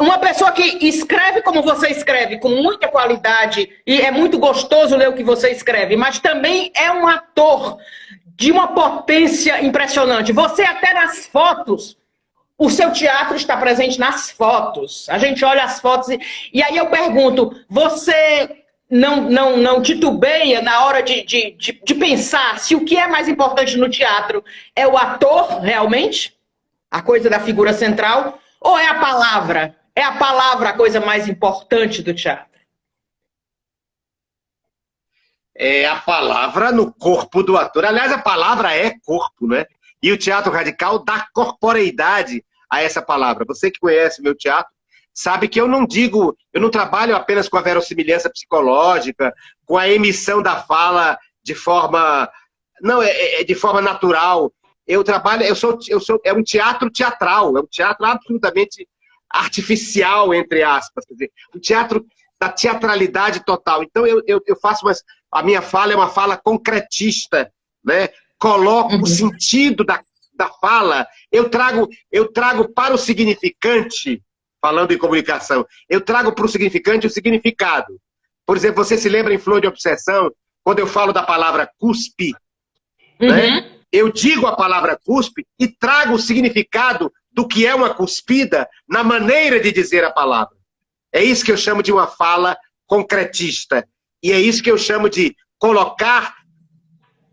uma pessoa que escreve como você escreve, com muita qualidade, e é muito gostoso ler o que você escreve, mas também é um ator de uma potência impressionante. Você até nas fotos, o seu teatro está presente nas fotos. A gente olha as fotos e aí eu pergunto, você não titubeia na hora de pensar se o que é mais importante no teatro é o ator, realmente? A coisa da figura central? Ou é a palavra? É a palavra a coisa mais importante do teatro? É a palavra no corpo do ator. Aliás, a palavra é corpo, né? E o teatro radical dá corporeidade a essa palavra. Você que conhece meu teatro sabe que eu não trabalho apenas com a verossimilhança psicológica, com a emissão da fala de forma... Não, de forma natural. É um teatro teatral, é um teatro absolutamente artificial, entre aspas. Quer dizer, um teatro da teatralidade total. Então eu faço a minha fala é uma fala concretista, né? Coloco o sentido da fala, eu trago para o significante, falando em comunicação, eu trago para o significante o significado. Por exemplo, você se lembra em Flor de Obsessão, quando eu falo da palavra cuspe, né? Eu digo a palavra cuspe e trago o significado do que é uma cuspida na maneira de dizer a palavra. É isso que eu chamo de uma fala concretista. E é isso que eu chamo de colocar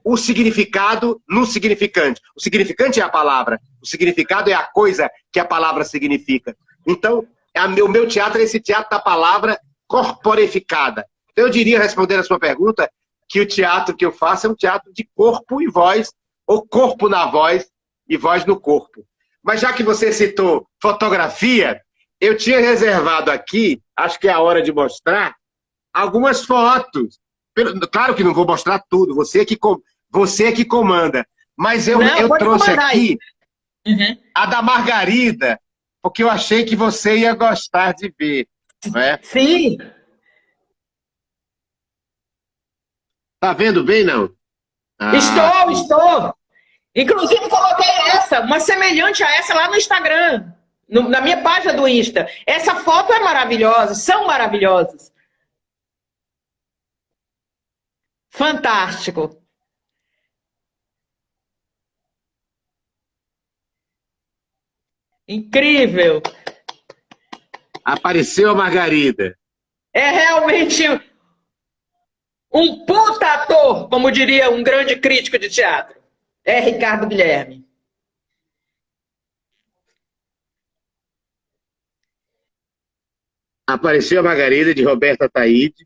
o significado no significante. O significante é a palavra. O significado é a coisa que a palavra significa. Então, o meu teatro é esse teatro da palavra corporificada. Então, eu diria, respondendo a sua pergunta, que o teatro que eu faço é um teatro de corpo e voz, ou corpo na voz e voz no corpo. Mas já que você citou fotografia, eu tinha reservado aqui, acho que é a hora de mostrar, algumas fotos. Claro que não vou mostrar tudo, você é que comanda. Mas eu trouxe aqui a da Margarida, porque eu achei que você ia gostar de ver. Não é? Sim. Tá vendo bem, não? Estou. Inclusive, coloquei uma semelhante a essa lá no Instagram, na minha página do Insta. Essa foto é maravilhosa, são maravilhosas. Fantástico. Incrível. Apareceu a Margarida. É realmente um puta ator, como diria um grande crítico de teatro. É Ricardo Guilherme. Apareceu a Margarida, de Roberta Ataíde,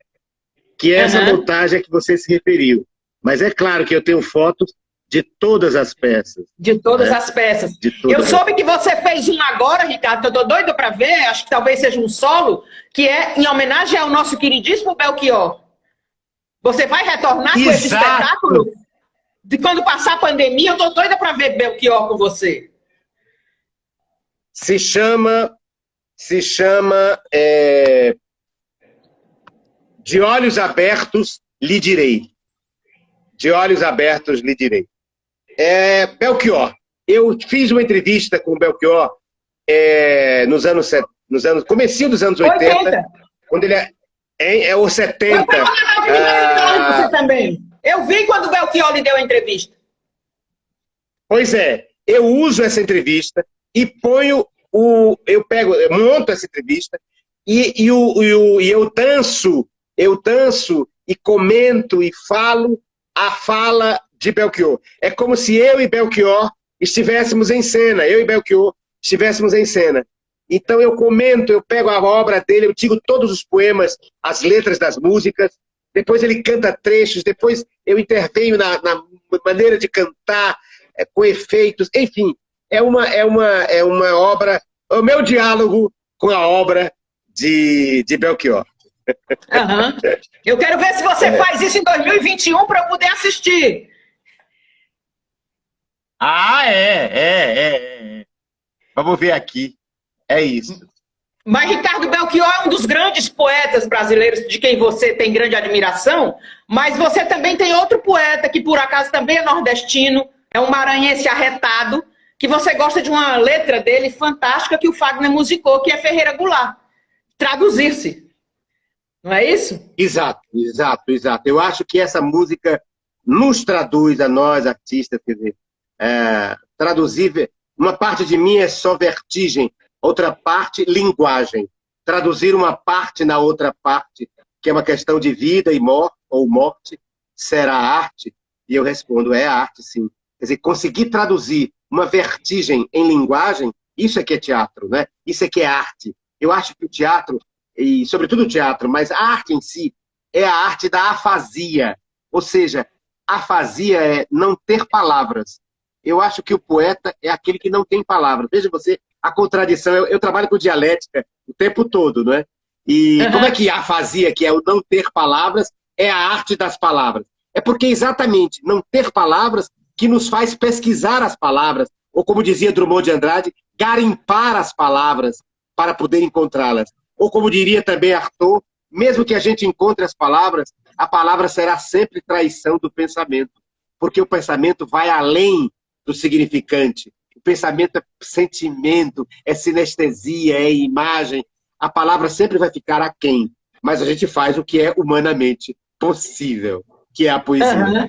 que é essa montagem a que você se referiu. Mas é claro que eu tenho fotos de todas as peças. De todas as peças. Eu soube que você fez um agora, Ricardo, eu tô doido para ver, acho que talvez seja um solo, que é em homenagem ao nosso queridíssimo Belchior. Você vai retornar com esse espetáculo? De quando passar a pandemia, eu tô doida para ver Belchior com você. Se chama De Olhos Abertos Lhe Direi. De Olhos Abertos Lhe Direi. Belchior. Eu fiz uma entrevista com o Belchior comecinho dos anos 80. Quando ele é os 70. Você também. Eu vi quando o Belchior lhe deu a entrevista. Pois é, eu uso essa entrevista e ponho eu monto essa entrevista e eu danço e comento e falo a fala de Belchior. É como se eu e Belchior estivéssemos em cena, Então eu comento, eu pego a obra dele, eu digo todos os poemas, as letras das músicas, depois ele canta trechos, depois eu intervenho na maneira de cantar, com efeitos, enfim, é uma obra, é o meu diálogo com a obra de Belchior. Eu quero ver se você faz isso em 2021 para eu poder assistir. Vamos ver aqui. É isso. Mas Ricardo Belchior é um dos grandes poetas brasileiros de quem você tem grande admiração, mas você também tem outro poeta que por acaso também é nordestino, é um maranhense arretado, que você gosta de uma letra dele fantástica que o Fagner musicou, que é Ferreira Goulart. Traduzir-se. Não é isso? Exato. Eu acho que essa música nos traduz a nós, artistas, quer dizer, traduzir, uma parte de mim é só vertigem, outra parte, linguagem. Traduzir uma parte na outra parte, que é uma questão de vida e morte, ou morte, será arte? E eu respondo, é arte, sim. Quer dizer, conseguir traduzir uma vertigem em linguagem, isso é que é teatro, né? Isso é que é arte. Eu acho que o teatro, e sobretudo o teatro, mas a arte em si, é a arte da afasia. Ou seja, afasia é não ter palavras. Eu acho que o poeta é aquele que não tem palavras. Veja você, a contradição. Eu trabalho com dialética o tempo todo, não é? E como é que a afasia, que é o não ter palavras, é a arte das palavras? É porque exatamente não ter palavras que nos faz pesquisar as palavras, ou como dizia Drummond de Andrade, garimpar as palavras para poder encontrá-las. Ou como diria também Arthur, mesmo que a gente encontre as palavras, a palavra será sempre traição do pensamento, porque o pensamento vai além do significante. O pensamento é sentimento, é sinestesia, é imagem. A palavra sempre vai ficar aquém, mas a gente faz o que é humanamente possível, que é a poesia.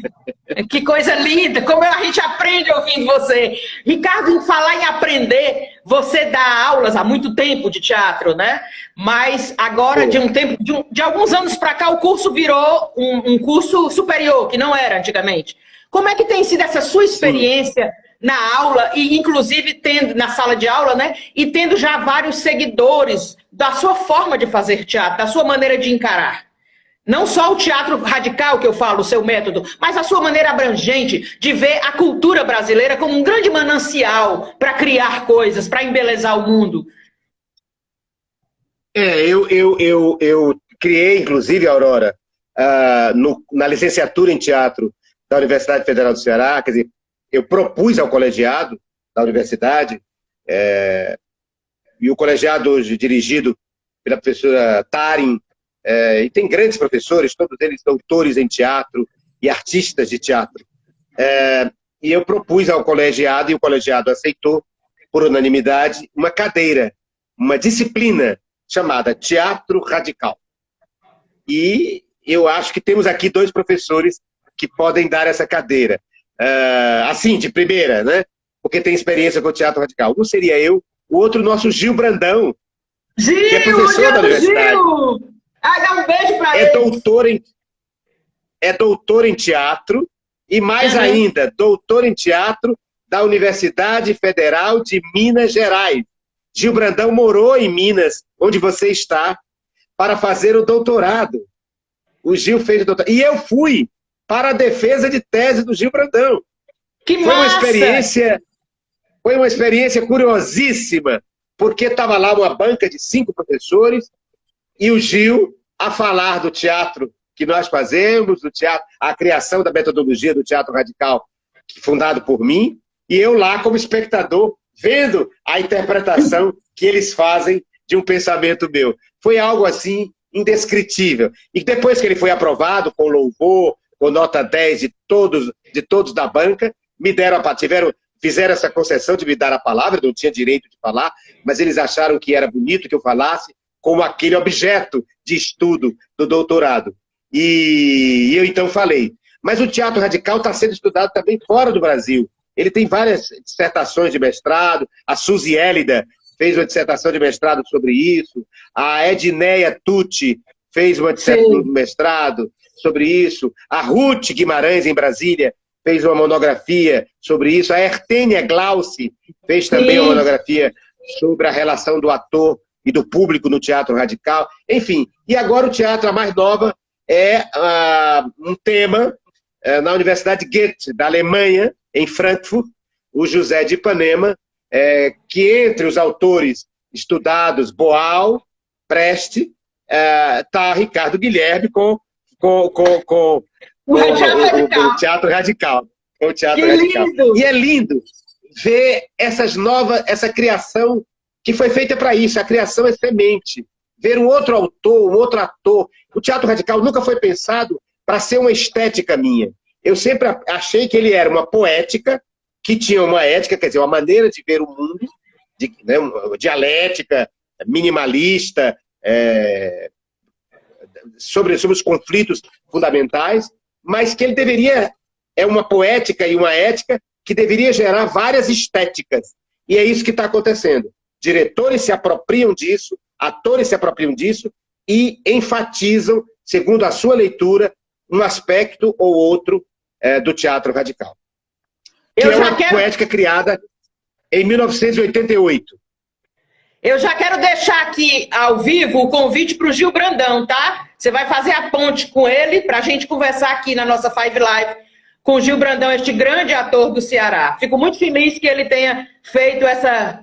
Que coisa linda, como a gente aprende ouvindo você. Ricardo, em falar em aprender, você dá aulas há muito tempo de teatro, né? Mas agora, de alguns anos para cá, o curso virou um curso superior, que não era antigamente. Como é que tem sido essa sua experiência na aula, e inclusive tendo na sala de aula, né? E tendo já vários seguidores da sua forma de fazer teatro, da sua maneira de encarar? Não só o teatro radical que eu falo, o seu método, mas a sua maneira abrangente de ver a cultura brasileira como um grande manancial para criar coisas, para embelezar o mundo. Eu criei, inclusive, Aurora, na licenciatura em teatro da Universidade Federal do Ceará, quer dizer, eu propus ao colegiado da universidade, e o colegiado hoje dirigido pela professora Tarim, e tem grandes professores, todos eles doutores em teatro e artistas de teatro. E eu propus ao colegiado, e o colegiado aceitou, por unanimidade, uma cadeira, uma disciplina chamada Teatro Radical. E eu acho que temos aqui 2 professores que podem dar essa cadeira. Assim, de primeira, né? Porque tem experiência com o teatro radical. Um seria eu, o outro nosso Gil Brandão, Gil, que é professor da universidade. Gil! Dá um beijo para ele. É doutor em teatro e, mais ainda, doutor em teatro da Universidade Federal de Minas Gerais. Gil Brandão morou em Minas, onde você está, para fazer o doutorado. O Gil fez o doutorado. E eu fui para a defesa de tese do Gil Brandão. Que massa! Foi uma experiência curiosíssima, porque estava lá uma banca de 5 professores e o Gil a falar do teatro que nós fazemos, do teatro, a criação da metodologia do teatro radical, fundado por mim, e eu lá como espectador, vendo a interpretação que eles fazem de um pensamento meu. Foi algo assim indescritível. E depois que ele foi aprovado, com louvor, com nota 10 de todos da banca, fizeram essa concessão de me dar a palavra, eu não tinha direito de falar, mas eles acharam que era bonito que eu falasse como aquele objeto de estudo do doutorado. E eu então falei. Mas o teatro radical está sendo estudado também fora do Brasil. Ele tem várias dissertações de mestrado, a Suzy Hélida fez uma dissertação de mestrado sobre isso, a Edneia Tucci fez uma dissertação de mestrado sobre isso, a Ruth Guimarães, em Brasília, fez uma monografia sobre isso, a Ertênia Glauci fez também uma monografia sobre a relação do ator e do público no teatro radical. Enfim, e agora o teatro, a mais nova, é um tema na Universidade Goethe, da Alemanha, em Frankfurt, o José de Ipanema, que entre os autores estudados, Boal, Preste, está Ricardo Guilherme com o teatro radical. O teatro radical. Lindo. E é lindo ver essa criação que foi feita para isso. A criação é semente. Ver um outro autor, um outro ator. O teatro radical nunca foi pensado para ser uma estética minha. Eu sempre achei que ele era uma poética, que tinha uma ética, quer dizer, uma maneira de ver o mundo, uma dialética, minimalista, sobre os conflitos fundamentais, mas que ele é uma poética e uma ética que deveria gerar várias estéticas. E é isso que está acontecendo. Diretores se apropriam disso, atores se apropriam disso e enfatizam, segundo a sua leitura, um aspecto ou outro do teatro radical. Que é uma poética criada em 1988. Eu já quero deixar aqui ao vivo o convite para o Gil Brandão, tá? Você vai fazer a ponte com ele para a gente conversar aqui na nossa Five Live com o Gil Brandão, este grande ator do Ceará. Fico muito feliz que ele tenha feito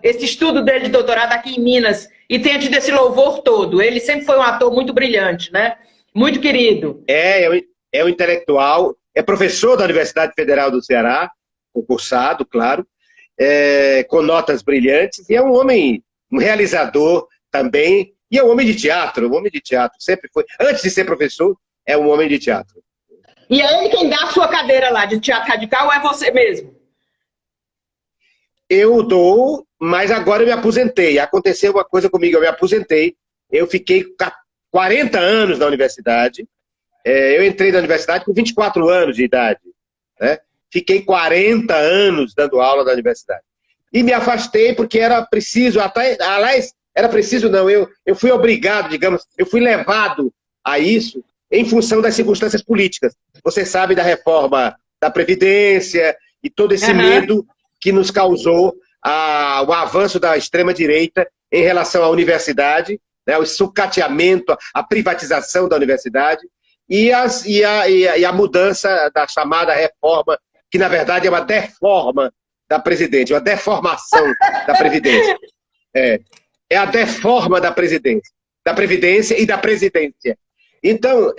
esse estudo dele de doutorado aqui em Minas e tenha tido esse louvor todo. Ele sempre foi um ator muito brilhante, né? Muito querido. É um intelectual, é professor da Universidade Federal do Ceará, concursado, claro, com notas brilhantes, e é um homem, um realizador também, e é um homem de teatro, sempre foi. Antes de ser professor, é um homem de teatro. E é ele quem dá a sua cadeira lá de teatro radical ou é você mesmo? Eu dou, mas agora eu me aposentei. Aconteceu uma coisa comigo, eu me aposentei. Eu fiquei 40 anos na universidade. Eu entrei na universidade com 24 anos de idade, né? Fiquei 40 anos dando aula na universidade. E me afastei porque era preciso, aliás, era preciso não, eu fui obrigado, digamos, eu fui levado a isso em função das circunstâncias políticas. Você sabe da reforma da Previdência e todo esse medo que nos causou o avanço da extrema-direita em relação à universidade, né, o sucateamento, a privatização da universidade. e a mudança da chamada reforma, que na verdade é uma deforma da Previdência, uma deformação da Previdência. É a deforma da Previdência e da Presidência. Então,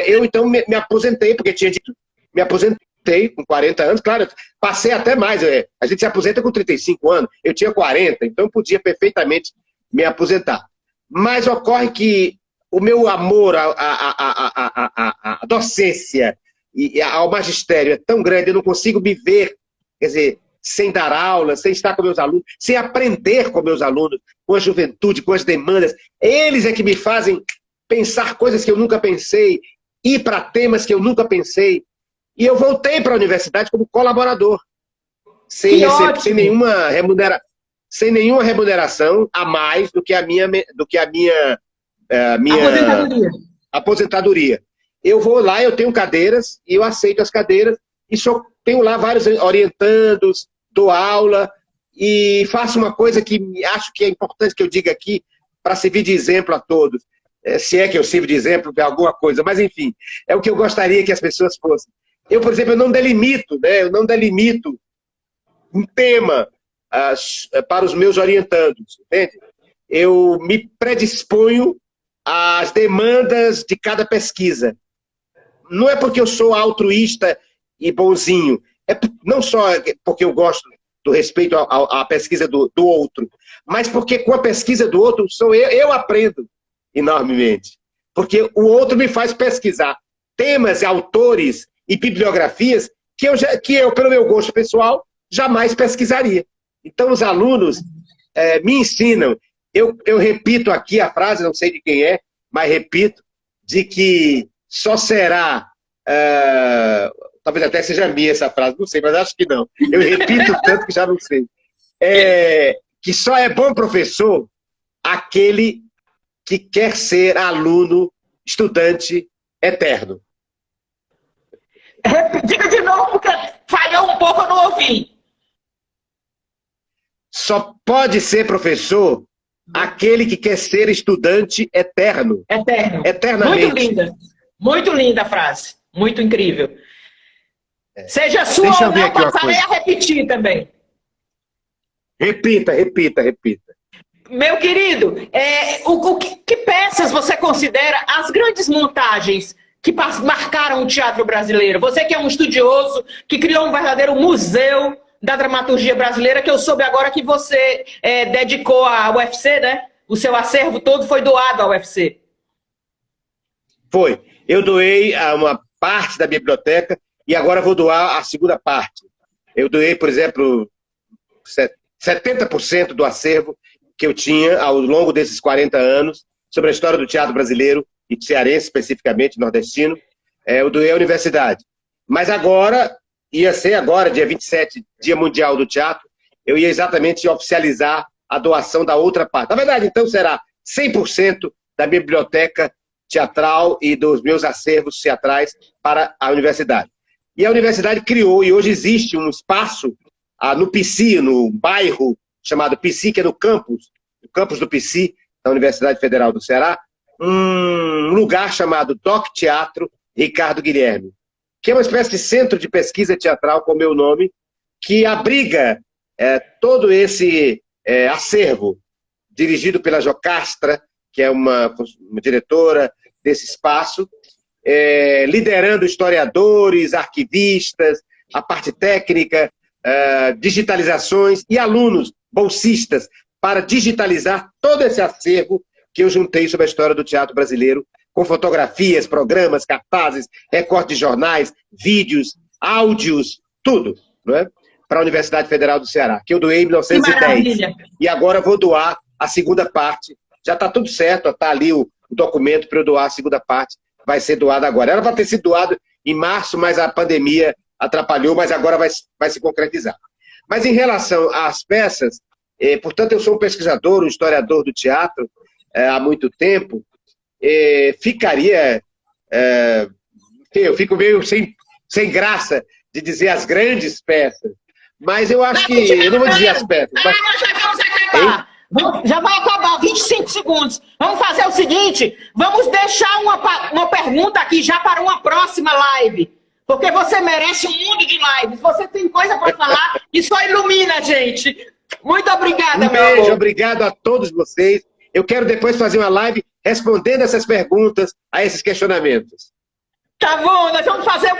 eu então me aposentei, porque tinha dito, me aposentei com 40 anos, claro, passei até mais, a gente se aposenta com 35 anos, eu tinha 40, então eu podia perfeitamente me aposentar. Mas ocorre que o meu amor à docência e ao magistério é tão grande, eu não consigo me ver, quer dizer, sem dar aula, sem estar com meus alunos, sem aprender com meus alunos, com a juventude, com as demandas. Eles é que me fazem pensar coisas que eu nunca pensei, ir para temas que eu nunca pensei. E eu voltei para a universidade como colaborador, sem nenhuma remuneração a mais do que a minha aposentadoria. Eu vou lá, eu tenho cadeiras, e eu aceito as cadeiras, e tenho lá vários orientandos, dou aula, e faço uma coisa que acho que é importante que eu diga aqui, para servir de exemplo a todos. Se é que eu sirvo de exemplo de alguma coisa, mas enfim, é o que eu gostaria que as pessoas fossem. Eu, por exemplo, eu não delimito um tema para os meus orientandos, entende? Eu me predisponho às demandas de cada pesquisa. Não é porque eu sou altruísta e bonzinho, não só porque eu gosto do respeito à pesquisa do outro, mas porque com a pesquisa do outro eu aprendo enormemente. Porque o outro me faz pesquisar temas, autores e bibliografias que eu, pelo meu gosto pessoal, jamais pesquisaria. Então, os alunos me ensinam. Eu repito aqui a frase, não sei de quem é, mas repito, de que só será... talvez até seja minha essa frase, não sei, mas acho que não. Eu repito tanto que já não sei. Que só é bom professor aquele que quer ser aluno, estudante eterno. Diga de novo, porque falhou um pouco, eu não ouvi. Só pode ser professor aquele que quer ser estudante eterno. Eterno. Eternamente. Muito linda a frase. Muito incrível. Seja sua ou não, passarei a repetir também. Repita. Meu querido, que peças você considera as grandes montagens que marcaram o teatro brasileiro? Você que é um estudioso, que criou um verdadeiro museu da dramaturgia brasileira, que eu soube agora que você dedicou à UFC, né? O seu acervo todo foi doado à UFC. Foi. Eu doei uma parte da biblioteca e agora vou doar a segunda parte. Eu doei, por exemplo, 70% do acervo que eu tinha ao longo desses 40 anos sobre a história do teatro brasileiro e cearense, especificamente, nordestino. Eu doei à universidade. Mas agora, ia ser agora, dia 27, Dia Mundial do Teatro, eu ia exatamente oficializar a doação da outra parte. Na verdade, então, será 100% da biblioteca teatral e dos meus acervos teatrais para a universidade. E a universidade criou, e hoje existe um espaço no PSI, no bairro chamado PSI, que é no campus do PSI, da Universidade Federal do Ceará, um lugar chamado Doc Teatro Ricardo Guilherme, que é uma espécie de centro de pesquisa teatral com o meu nome, que abriga todo esse acervo, dirigido pela Jocastra, que é uma diretora desse espaço, liderando historiadores, arquivistas, a parte técnica, digitalizações e alunos bolsistas para digitalizar todo esse acervo que eu juntei sobre a história do teatro brasileiro, com fotografias, programas, cartazes, recortes de jornais, vídeos, áudios, tudo, não é? Para a Universidade Federal do Ceará, que eu doei em 1910. E agora vou doar a segunda parte. Já está tudo certo, está ali o documento para eu doar a segunda parte, vai ser doada agora. Ela vai ter sido doada em março, mas a pandemia atrapalhou, mas agora vai se concretizar. Mas em relação às peças, portanto, eu sou um pesquisador, um historiador do teatro há muito tempo, eu fico meio sem graça de dizer as grandes peças, mas eu acho que... Eu não vou dizer as peças, mas... Já vai acabar, 25 segundos. Vamos fazer o seguinte, vamos deixar uma pergunta aqui já para uma próxima live. Porque você merece um mundo de lives. Você tem coisa para falar e só ilumina a gente. Muito obrigada, Um meu beijo, amor. obrigado a todos vocês. Eu quero depois fazer uma live respondendo essas perguntas, a esses questionamentos. Tá bom, nós vamos fazer